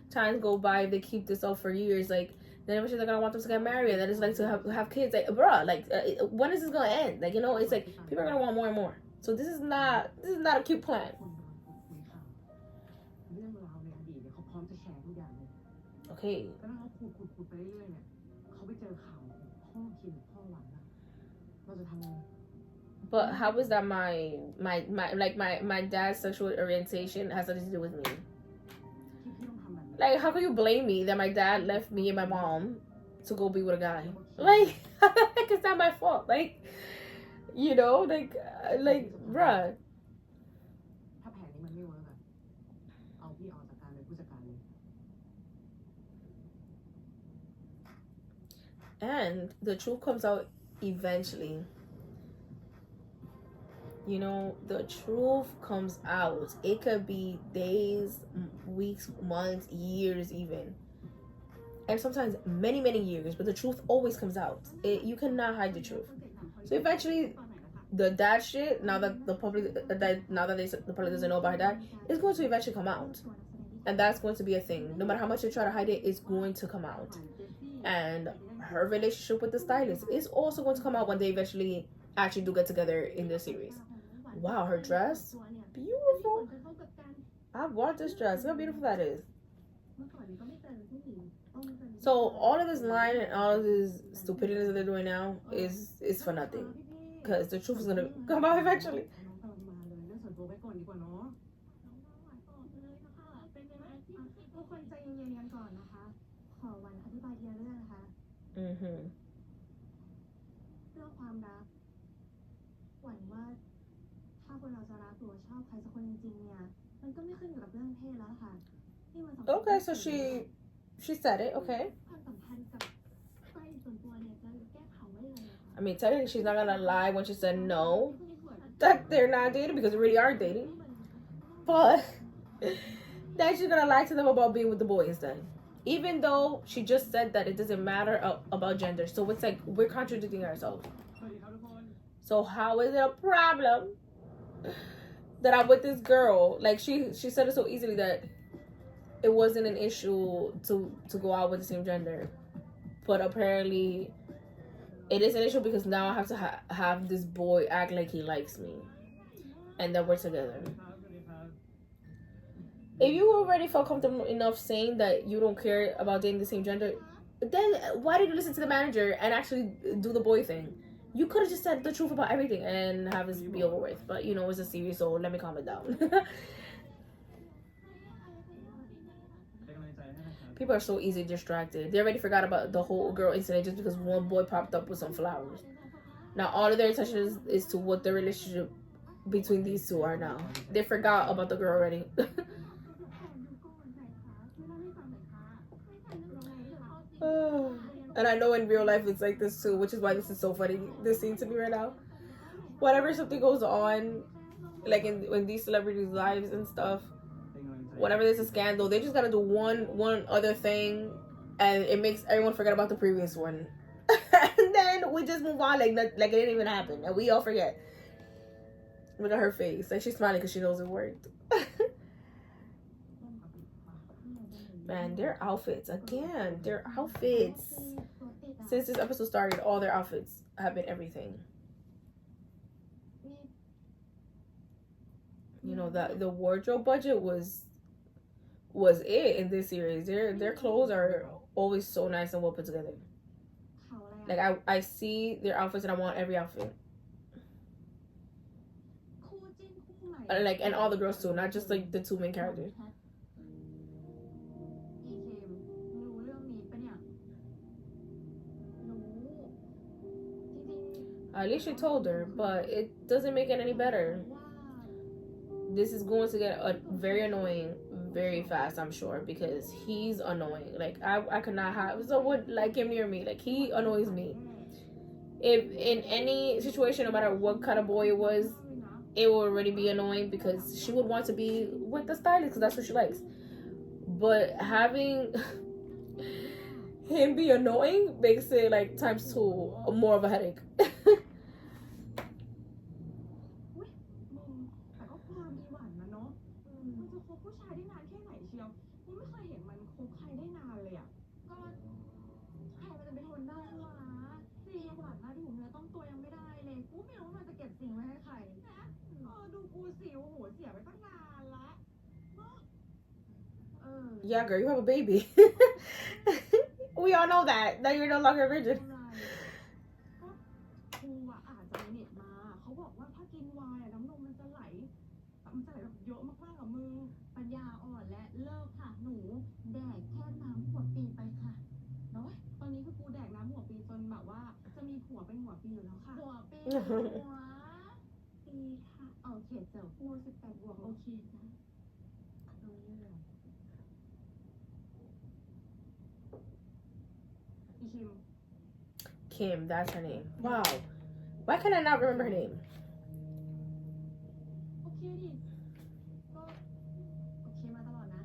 times go by, if they keep this up for years, like then eventually they're gonna want them to get married, and then it's like to have kids. Like, bruh, like when is this gonna end? Like, you know, it's like people are gonna want more and more. So this is not a cute plan. เรื่องราวในอดีตเนี่ยเขาพร้อมจะแชร์ทุกอย่างเลย Okay. แล้วถ้าเขาขุดไปเรื่อยๆเนี่ยเขาไปเจอข่าวของพ่อคิมพ่อหวังอะเราจะทำไง But how is that my dad's sexual orientation has nothing to do with me? ที่ต้องทำแบบนี้ Like, how can you blame me that my dad left me and my mom to go be with a guy? Like, it's not my fault. Like, you know, like, bruh. ถ้าแผนนี้มันไม่เวิร์กอะเอาพี่ออกจากการเป็นผู้จัดการเลย And the truth comes out eventually. You know, the truth comes out. It could be days, weeks, months, years even. And sometimes many, many years. But the truth always comes out. You cannot hide the truth. So eventually, the dad shit, now that the public doesn't know about that, is going to eventually come out. And that's going to be a thing. No matter how much you try to hide it, it's going to come out. And her relationship with the stylist is also going to come out when they eventually actually do get together in the series. Wow, her dress, beautiful. I want this dress. Look how beautiful that is. So all of this line and all of this stupidity that they're doing now is for nothing, because the truth is gonna come out eventually. ทุกคนใจเย็นๆกันก่อนนะคะ ขอวันอธิบายทีละเรื่องนะคะ เรื่องความรัก หวังว่าถ้าคนเราจะรักหรือว่าชอบใครสักคนจริงๆเนี่ย มันก็ไม่ขึ้นอยู่กับเรื่องเพศแล้วค่ะ นี่มันสำคัญ Okay, so she said it. Okay. ความสัมพันธ์กับไฟส่วนตัวเนี่ยจะแก้เขาไม่เลยค่ะ I mean, technically, she's not gonna lie when she said no that they're not dating, because they really are dating. But then she's gonna lie to them about being with the boy instead. Even though she just said that it doesn't matter about gender. So it's like we're contradicting ourselves. So how is it a problem that I'm with this girl? Like she said it so easily that it wasn't an issue to go out with the same gender. But apparently it is an issue, because now I have to have this boy act like he likes me. And that we're together. If you already felt comfortable enough saying that you don't care about dating the same gender, then why did you listen to the manager and actually do the boy thing? You could have just said the truth about everything and have this be over with. But, you know, it's a series, so let me calm it down. People are so easily distracted. They already forgot about the whole girl incident just because one boy popped up with some flowers. Now, all of their attention is to what the relationship between these two are now. They forgot about the girl already. And I know in real life it's like this too, which is why this is so funny, this scene to me right now. Whenever something goes on, like in these celebrities' lives and stuff, whenever there's a scandal, they just gotta do one other thing, and it makes everyone forget about the previous one. And then we just move on like it didn't even happen, and we all forget. Look at her face, like she's smiling because she knows it worked. Man, their outfits again, their outfits. since this episode started, all their outfits have been everything. You know, the wardrobe budget was it in this series. Their clothes are always so nice and well put together. Like I see their outfits and I want every outfit. Like, and all the girls too, not just like the two main characters. At least she told her, but it doesn't make it any better. This is going to get very annoying very fast, I'm sure, because he's annoying. Like I could not have someone like him near me. Like he annoys me. If in any situation, no matter what kind of boy it was, it will already be annoying because she would want to be with the stylist because that's what she likes. But having him be annoying makes it like times 2 more of a headache. แต่ก็ความมีหวั่นนะเนาะมันจะคบผู้ชายได้นานแค่ไหนเชียวกูไม่เคยเห็นมันคบใครได้นานเลยอ่ะก็ใครมันจะไปทนได้วะซีหวานมาถูเนื้อต้องตัวยังไม่ได้เลยกูไม่รู้มันจะเก็บสิ่งไว้ให้ใครนะดูกูสิโอ้โหเสียไปตั้งนานละ Yeah, girl, you have a baby. We all know that you're no longer a virgin. กูอ่ะอ่านจากเน็ตมาเขาบอกว่าถ้ากินไวน์น้ำนมมันจะไหลแบบเยอะมากๆกับมึงปัญญาอ่อนและเลิกค่ะหนูแดกแค่น้ำหัวปีไปค่ะเนาะตอนนี้คือกูแดกน้ำหัวปีจนแบบว่าจะมีผัวเป็นหัวปีอยู่แล้วค่ะหัวปีหัวปีค่ะโอเคเจ้ากู18 บวกโอเคจ้ะรู้เรื่องอีคิม Kim, that's her name. Wow. Why can I not remember her name? โอเคดิก็โอเคมาตลอดนะ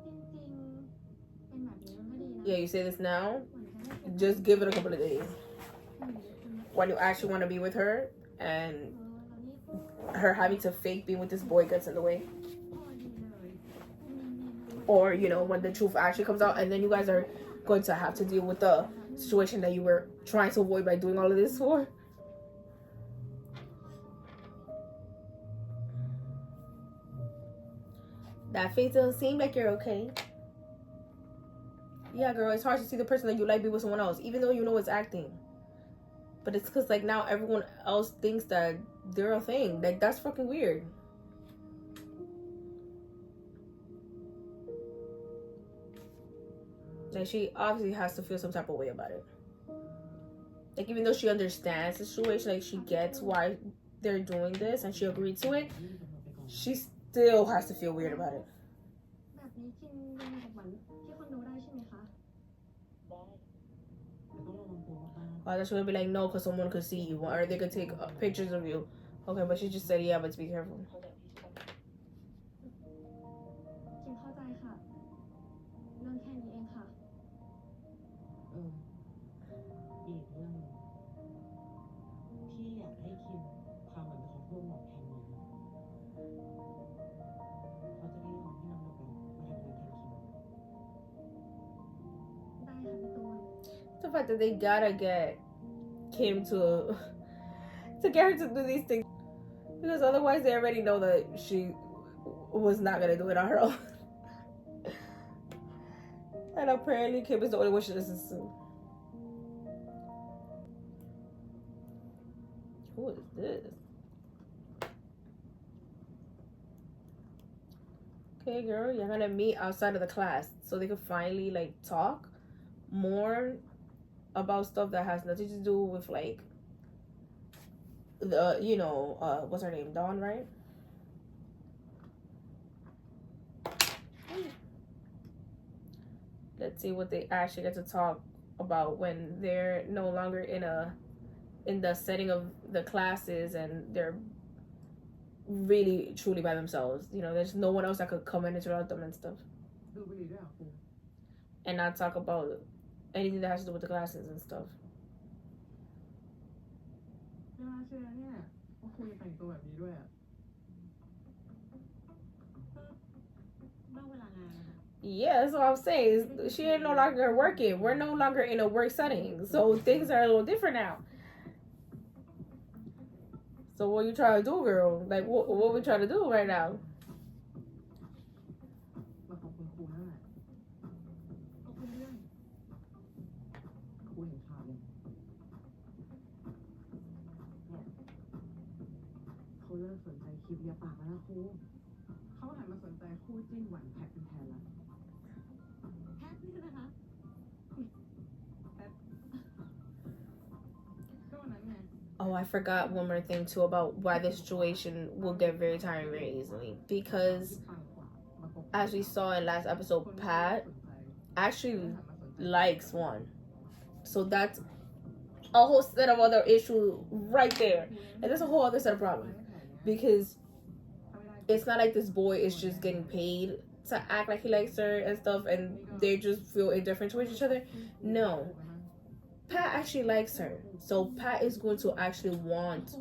จริงๆเป็นแบบนี้มันก็ดีนะ Yeah, you say this now. Just give it a couple of days. When you actually want to be with her and her having to fake being with this boy gets in the way. Or, you know, when the truth actually comes out and then you guys are going to have to deal with the situation that you were trying to avoid by doing all of this for. That face doesn't seem like you're okay. Yeah, girl, it's hard to see the person that you like be with someone else, even though you know it's acting. But it's because, like, now everyone else thinks that they're a thing. Like, that's fucking weird. Like, she obviously has to feel some type of way about it. Like, even though she understands the situation, like, she gets why they're doing this and she agreed to it, she still has to feel weird about it. แบบนี้กินเบียร์กับหวานที่คอนโดได้ใช่ไหมคะ I thought she would be like, no, because someone could see you, or they could take pictures of you. Okay, but she just said, yeah, but to be careful. คิมเข้าใจค่ะเรื่องแค่นี้เองค่ะ อีกเรื่องหนึ่งพี่อยากให้คิมพามันไปขอโทษหมอแทนนี้เขาจะได้ยอมให้น้องดอกมาทำงานแทนคิม ได้ค่ะพี่ตูน The fact that they gotta get Kim to get her to do these things, because otherwise they already know that she was not gonna do it on her own. And apparently Kim is the only one she listens to. Who is this? Okay, girl, you're gonna meet outside of the class so they could finally like talk more about stuff that has nothing to do with like the, you know, what's her name, Dawn, right? Let's see what they actually get to talk about when they're no longer in the setting of the classes and they're really truly by themselves. You know, there's no one else that could come and interrupt them and stuff. And not talk about anything that has to do with the classes and stuff. ไม่น่าเชื่อเนี่ยว่าคุณจะแต่งตัวแบบนี้ด้วยอ่ะ นอกเวลางานนะคะ Yeah, that's what I'm saying. She ain't no longer working. We're no longer in a work setting. So things are a little different now. So what you trying to do, girl? Like, what we trying to do right now? มาขอบคุณครูนั่นแหละ ขอบคุณเรื่อง ครูเห็นข่าวเนี่ยเขาเลิกสนใจคลิปเลียปากแล้วนะครูเขาหันมาสนใจคู่จิ้นหวานแพทเป็นแทนแล้ว แพทนี่นะคะ ก็วันนั้นไง Oh, I forgot one more thing too about why the situation will get very tiring very easily. Because as we saw in last episode, Pat actually likes one. So that's a whole set of other issues right there. And that's a whole other set of problems. Because it's not like this boy is just getting paid to act like he likes her and stuff and they just feel indifferent towards each other. No. Pat actually likes her. So Pat is going to actually want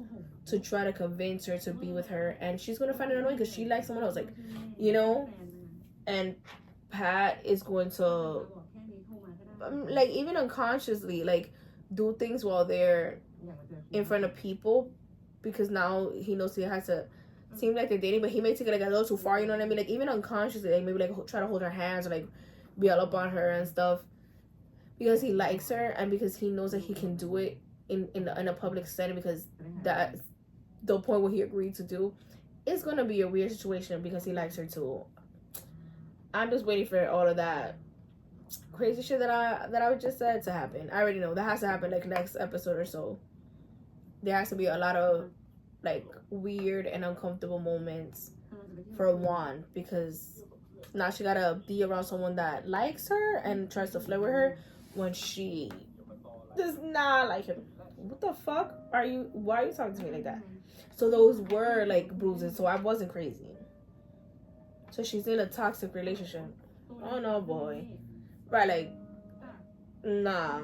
to try to convince her to be with her. And she's going to find it annoying because she likes someone else. Like, you know? And Pat is going to, like, even unconsciously, like, do things while they're in front of people. Because now he knows he has to seem like they're dating. But he may take it, like, a little too far, you know what I mean? Like, even unconsciously, like, maybe, like, try to hold her hands or, like, be all up on her and stuff. Because he likes her and because he knows that he can do it in a public setting because that's the point where he agreed to do. It's gonna be a weird situation because he likes her too. I'm just waiting for all of that crazy shit that I just said to happen. I already know that has to happen like next episode or so. There has to be a lot of like weird and uncomfortable moments for Juan because now she gotta be around someone that likes her and tries to flirt with her when she does not like him. What the fuck are you? Why are you talking to me like that? So those were like bruises. So I wasn't crazy. So she's in a toxic relationship. Oh no, boy. Right, like, nah.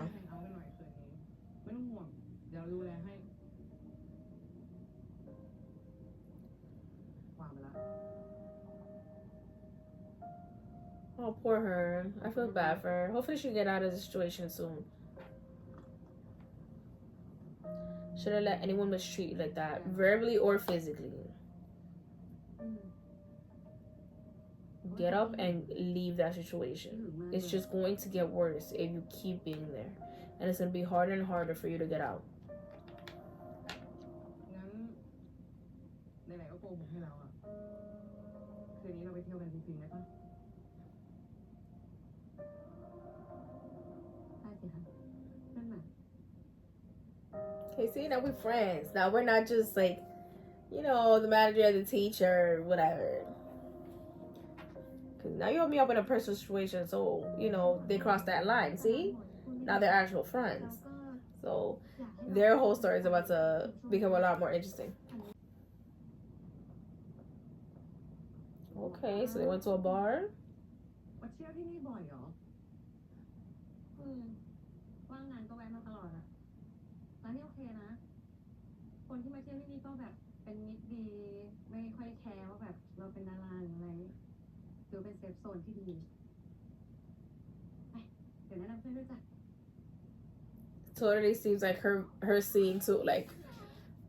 ไม่ต้องห่วงเดี๋ยวดูแลให้วางไปละ Oh, poor her. I feel bad for her. Hopefully she get out of the situation soon. Shouldn't let anyone mistreat you like that, verbally or physically. Get up and leave that situation. It's just going to get worse if you keep being there. And it's going to be harder and harder for you to get out. งั้นไหนๆก็โกหกให้เราอ่ะคืนนี้เราไปเที่ยวกันจริงๆได้ปะ ได้สิคะนั่นน่ะ Okay, see, now we're friends. Now we're not just like, you know, the manager, the teacher, whatever. Because now you have me up in a personal situation, so, you know, they crossed that line, see? Now they're actual friends. So their whole story is about to become a lot more interesting. Okay, so they went to a bar. มาเที่ยวที่นี่บ่อยเหรอ ว่างงานก็แวะมาตลอดอะร้านนี้โอเคนะ คนที่มาเที่ยวที่นี่ก็แบบเป็นมิตรดี ไม่ค่อยแคร์ว่าแบบเราเป็นดาราหรืออะไรถือเป็นเซฟโซนที่ดีไปเดี๋ยวแนะนำเพื่อนด้วยจ้ะ Totally seems like her scene too, like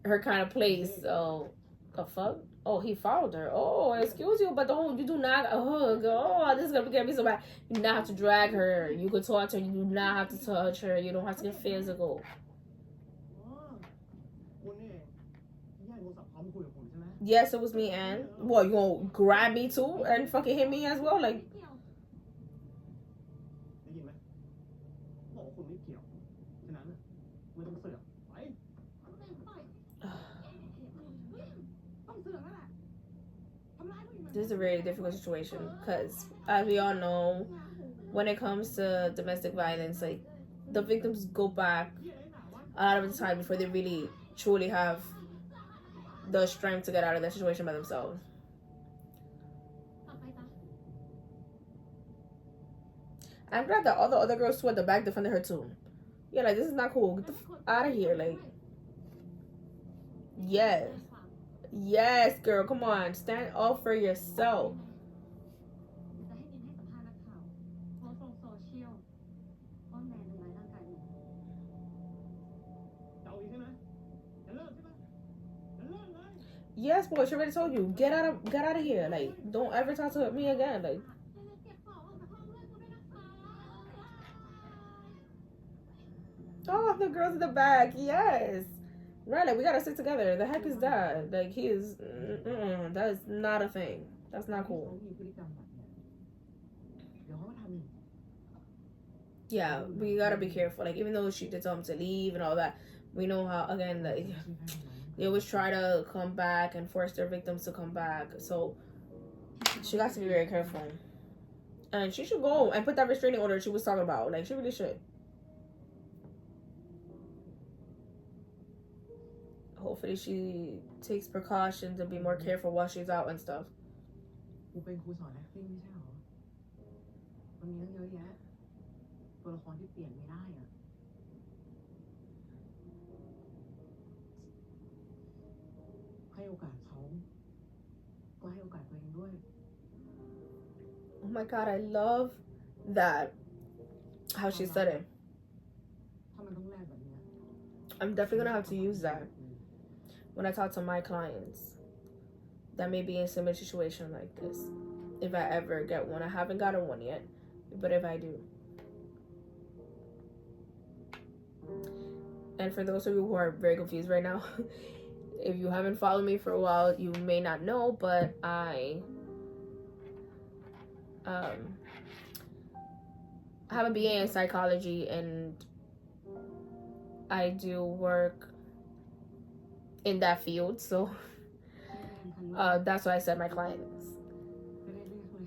her kind of place. So the fuck? Oh, he followed her. Oh, excuse you, but don't you do not hug. Oh, this is gonna get me so bad. You do not have to drag her. You can touch her. You do not have to touch her. You don't have to get physical. คุณนี่แย่งโทรศัพท์พร้อมคุยกับผมใช่ไหม Yes, it was me, and what, you gonna grab me too and fucking hit me as well? Like, ไม่เกี่ยว ได้ยินไหมบอกว่าคุณไม่เกี่ยวฉะนั้นน่ะไม่ต้องเสือกไป ต้องเสือกแล้วแหละทำร้ายผู้หญิง this is a very difficult situation because, as we all know, when it comes to domestic violence, like the victims go back a lot of the time before they really truly have the strength to get out of that situation by themselves. ต่อไปจ้ะ I'm glad that all the other girls too at the back defended her too. Yeah, like this is not cool. Get the out of here, like. Yes, yes, girl, come on, stand up for yourself. จะให้นินให้สัมภาษณ์นะคะ ชี่ยวอ้อนแมนทำร้ายร่างกายหนู จะเอาอีกใช่ไหมจะเลิกใช่ไหมจะเลิกเลย Yes, boy, she already told you. Get out of here. Like, don't ever talk to me again. Like, เก็บของออกจากห้องด้วยกูด้วยนะคะ oh, the girls in the back. Yes. Right, like, we gotta stick together. The heck is that? Like, he is. That is not a thing. That's not ที่ cool. เขามีพฤติกรรมแบบเนี้ยเดี๋ยวเขามาทำอีก Yeah, we gotta be careful. Like, even though she did tell him to leave and all that, we know how, again, like, they always try to come back and force their victims to come back. So, she got to be very careful. And she should go and put that restraining order she was talking about. Like, she really should. Hopefully she takes precautions and be more careful while she's out and stuff. กูเป็นครูสอน acting ไม่ใช่เหรอมันมีตั้งเยอะแยะ ตัวละครที่เปลี่ยนไม่ได้อะให้โอกาสเขา ก็ให้โอกาสตัวเองด้วย Oh my god, I love that. How she said it. ถ้ามันต้องแลกแบบเนี้ย I'm definitely gonna have to use that when I talk to my clients that may be in a similar situation like this. If I ever get one. I haven't gotten one yet, but if I do. And for those of you who are very confused right now, if you haven't followed me for a while, you may not know, but I have a BA in psychology, and I do work in that field, so that's why I said my clients. ไม่ได้เรียกเลย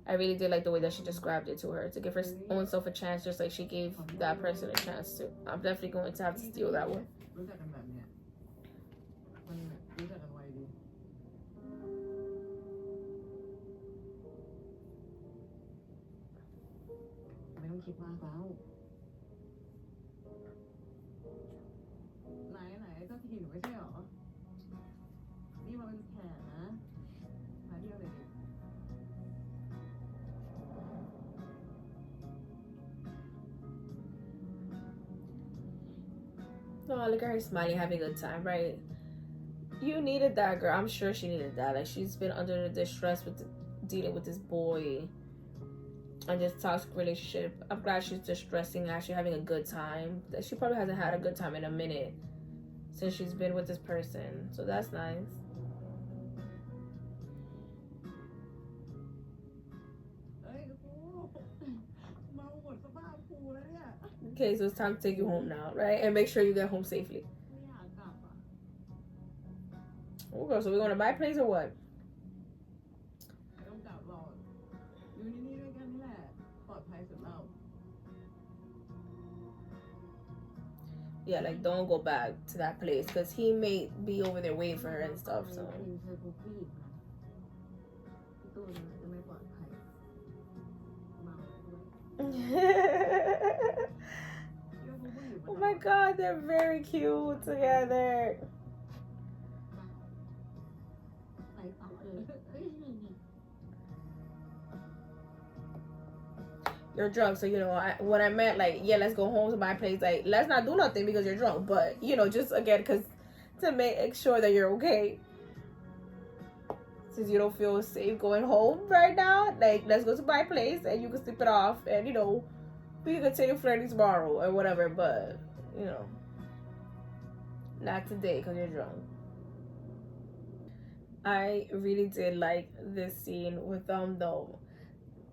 I really did like the way that she described it to her, to give her own self a chance, just like she gave that person a chance to. I'm definitely going to have to steal that one. รู้จักกันแบบเนี้ยมันรู้จักกันไวดี ไม่ต้องคิดมากแล้ว ไหนเจ้าถิ่นไม่ใช่เหรอ นี่มันเป็นแผนนะมาเที่ยวเลยดิ Oh, look at her smiling, having a good time, right? You needed that, girl. I'm sure she needed that. Like, she's been under the distress with dealing with this boy and this toxic relationship. I'm glad she's distressing, actually having a good time. She probably hasn't had a good time in a minute since she's been with this person. So that's nice. เอ้ยกูเมาหมดสภาพกูแล้วเนี่ย Okay, so it's time to take you home now, right? And make sure you get home safely. ไม่อยากกลับอ่ะ Oh, girl, so we're going to my place or what? ไม่ต้องกลับหรอกอยู่ที่นี่ด้วยกันนี่แหละ ปลอดภัยสุดแล้ว Yeah, like, don't go back to that place because he may be over there waiting for her and stuff, so. เป็นเธอพบผู้หญิงนะพี่ตูนจะไม่ปลอดภัยเมาด้วย Oh my god, they're very cute together. ไปต่อเลย You're drunk, so you know when I meant like, yeah, let's go home to my place. Like, let's not do nothing because you're drunk, but you know, just again, because to make sure that you're okay. Since you don't feel safe going home right now, like, let's go to my place and you can sleep it off, and you know, we can continue flirting tomorrow or whatever. But you know, not today because you're drunk. I really did like this scene with them though.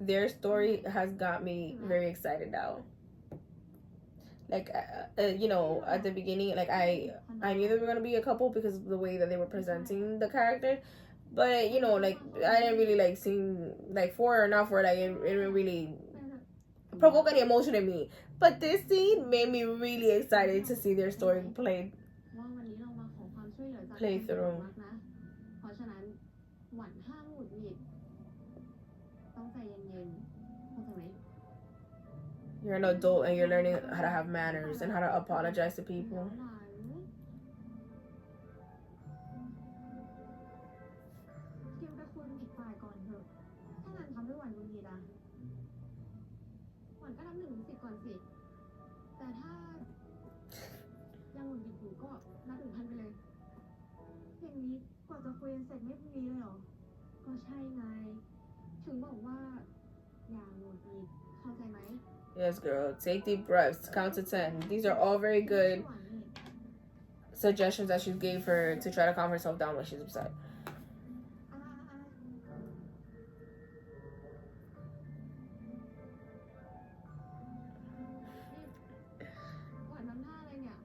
Their story has got me very excited now. Like, you know, at the beginning, like, I knew they were gonna be a couple because of the way that they were presenting the characters, but you know, like, I didn't really like seeing like for or not for, like, it didn't really provoke any emotion in me. But this scene made me really excited to see their story played. ว่าวันนี้เรามาขอความช่วยเหลือจาก Play คน through. รักนะ เพราะฉะนั้นหวั่นห้ามหงุดหงิดต้องใจเย็นๆเข้าใจไหม You're an adult and you're learning how to have manners and how to apologize to people. หลานคิมไปคุยกับอีกฝ่ายก่อนเถอะถ้างั้นทำให้หวั่นหงุดหงิดอ่ะ วันก็นับ1 ถึง 10ก่อนสิแต่ถ้ายังหงุดหงิดอยู่ก็นับถึง1,000ไปเลยอย่างนี้กว่าจะคุยกันเสร็จไม่พรุ่งนี้เลยเหรอก็ใช่ไงถึงบอกว่าอย่าหงุดหงิดเข้าใจไหม Yes, girl. Take deep breaths. Count to 10. These are all very good suggestions that she gave her to try to calm herself down when she's upset. หวานทำท่าอะไรเนี่ย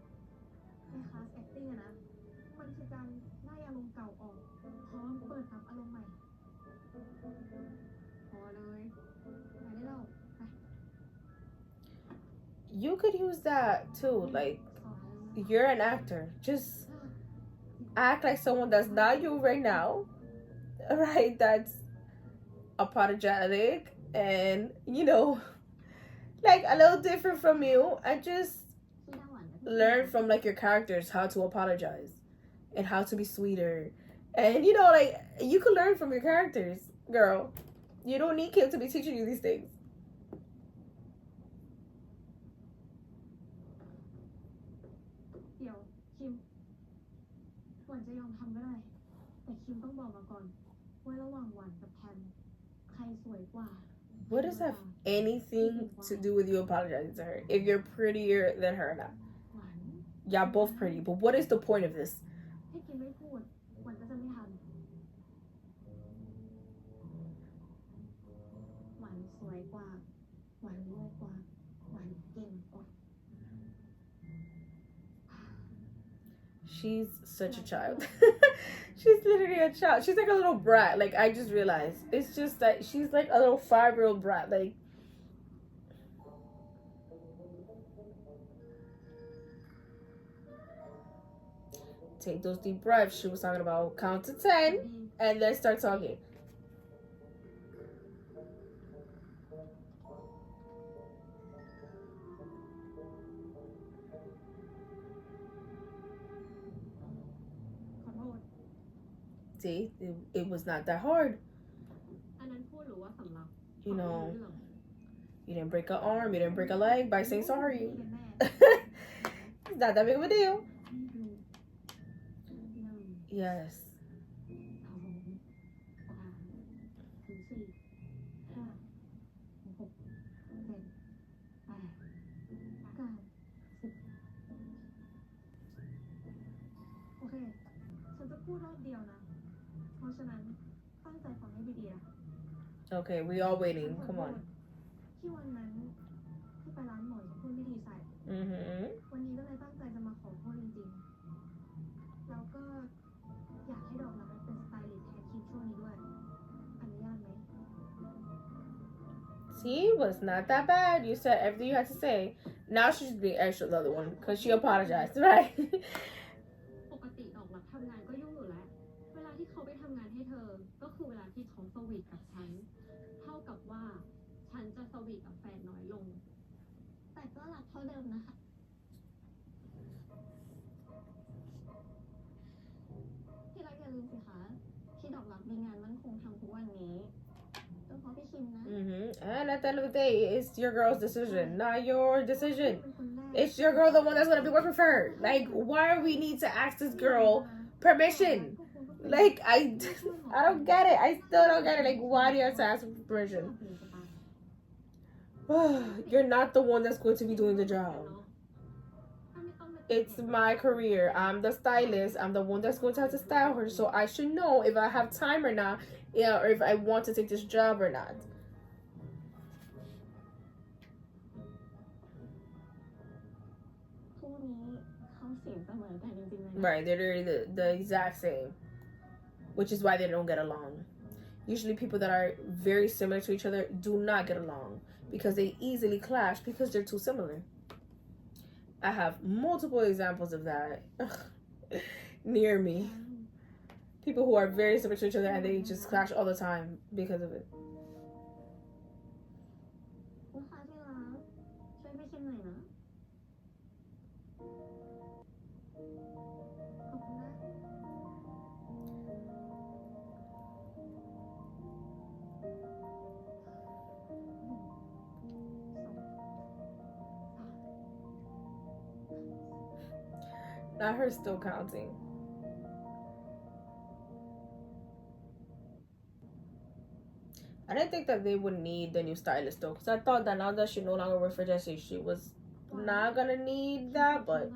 ในคลาส acting อะนะมันคือการไล่อารมณ์เก่าออกพร้อมเปิดรับอารมณ์ใหม่พอเลยไปได้แล้วไป You could use that too. Like, you're an actor. Just act like someone that's not you right now, right? That's apologetic and, you know, like a little different from you, and just learn from like your characters how to apologize and how to be sweeter. And, you know, like, you can learn from your characters, girl. You don't need Kim to be teaching you these things. เดี๋ยวคิมหวานจะยอมทำก็ได้แต่คิมต้องบอกมาก่อนว่าระหว่างหวานกับแพมใครสวยกว่า What does that have anything to do with you apologizing to her? If you're prettier than her or not? หวาน Y'all both pretty, but what is the point of this? ให้คิมไม่พูดหวานก็จะไม่ทำหวานสวยกว่าหวานรวยกว่าหวานเก่งกว่า She's such a child. She's literally a child. She's like a little brat. Like, I just realized. It's just that she's like a little 5-year-old brat. Like, take those deep breaths. She was talking about count to 10 and then start talking. ขอโทษ See, it was not that hard. อันนั้นพูดหรือว่าสำลัก You know, ขอโทษเหรอ you didn't break an arm, you didn't break a leg by saying sorry. นี่กันแน่ It's not that big of a deal. 1 Yes. โอเค ฉันจะพูดรอบเดียวนะ เพราะฉะนั้นตั้งใจฟังให้ดีๆนะ Okay, we all waiting. Come on. ที่วันนั้นที่ไปร้านหมอจะพูดไม่ดีใส่ Mm-hmm. วันนี้ก็เลยตั้งใจจะมาขอโทษจริงๆ แล้วก็อยากให้ดอกรักเป็นสไตลิสต์แทนคิมช่วงนี้ด้วย อนุญาตไหม See, was not that bad. You said everything you had to say. Now she's being extra the other one because she apologized, right? ปกติดอกรักทำงานก็ยุ่งอยู่แล้ว เวลาที่เขาไปทำงานให้เธอ ก็คือเวลาที่เขาสวีทกับฉัน เท่ากับว่าฉันจะสวีทกับแฟนน้อยลง แต่ก็รักเท่าเดิมนะคะ ที่รักอย่าลืมสิคะที่ดอกรักมีงานมั่นคงทำทุกวันนี้ก็เพราะพี่คิมนะ And at the end of the day, it's your girl's decision, not your decision. It's your girl, the one that's gonna be working for her. Like, why do we need to ask this girl permission? Like, I don't get it. I still don't get it. Like, why do you have to ask for permission? You're not the one that's going to be doing the job. It's my career. I'm the stylist. I'm the one that's going to have to style her. So I should know if I have time or not, yeah, or if I want to take this job or not. คู่นี้เขาเสียงเสมอกันจริงๆเลย Right, they're literally the exact same, which is why they don't get along. Usually people that are very similar to each other do not get along because they easily clash because they're too similar. I have multiple examples of that near me. People who are very similar to each other and they just clash all the time because of it. ลูกค้าที่รักช่วยไปชิมหน่อยนะขอบคุณนะ2 Not her still counting. I didn't think that they would need the new stylist though, because I thought that now that she no longer works for Jessie, she was not gonna need that. But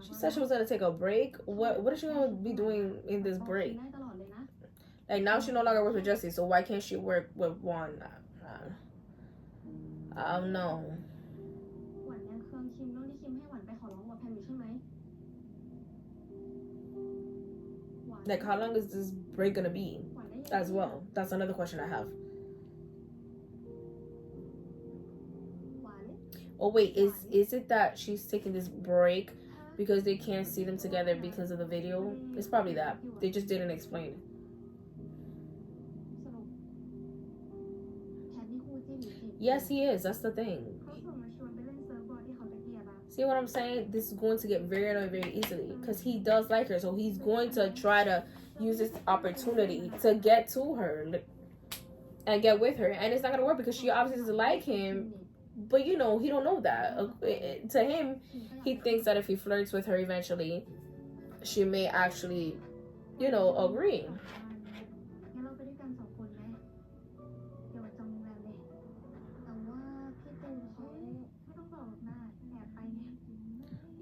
she said she was gonna take a break. What is she gonna be doing in this break? Like now she no longer works with Jessie, so why can't she work with one? I don't know. Like how long is this break gonna be as well? That's another question I have. Oh wait, is it that she's taking this break because they can't see them together because of the video? It's probably that. They just didn't explain it. Yes, he is. That's the thing. See what I'm saying? This is going to get very annoying very easily because he does like her, so he's going to try to use this opportunity to get to her and get with her, and it's not gonna work because she obviously doesn't like him. But you know, he don't know that. To him, he thinks that if he flirts with her eventually, she may actually, you know, agree.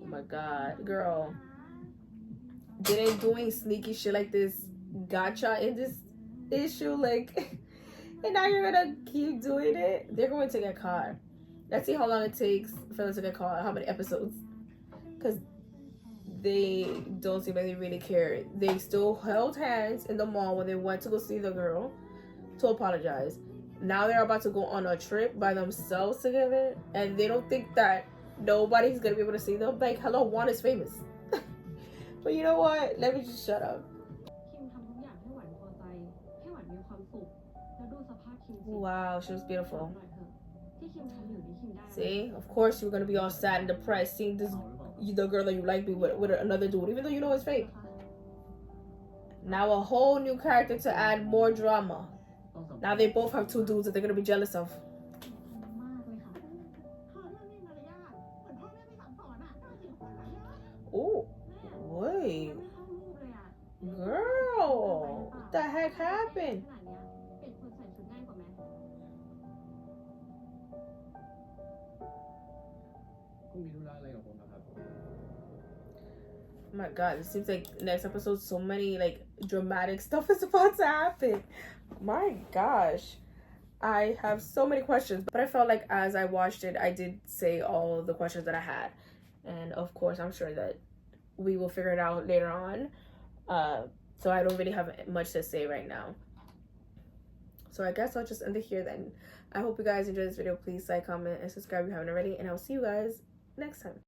Oh my god, girl. Didn't doing sneaky shit like this gotcha in this issue, like, and now you're gonna keep doing it? They're going to get caught. Let's see how long it takes for them to get caught. How many episodes? Because they don't seem like they really care. They still held hands in the mall when they went to go see the girl to apologize. Now they're about to go on a trip by themselves together, and they don't think that nobody's gonna be able to see them. Like, hello, Juan is famous. But you know what? Let me just shut up. Wow, she was beautiful. See, of course you were gonna be all sad and depressed seeing the girl that you like be with another dude, even though you know it's fake. Now a whole new character to add more drama. Now they both have two dudes that they're gonna be jealous of. Oh, wait, girl, what the heck happened? Oh my god, it seems like next episode so many like dramatic stuff is about to happen. My gosh, I have so many questions, but I felt like as I watched it, I did say all the questions that I had, and of course I'm sure that we will figure it out later on. So I don't really have much to say right now, so I guess I'll just end it here then. I hope you guys enjoyed this video. Please like, comment, and subscribe if you haven't already, and I'll see you guys next time.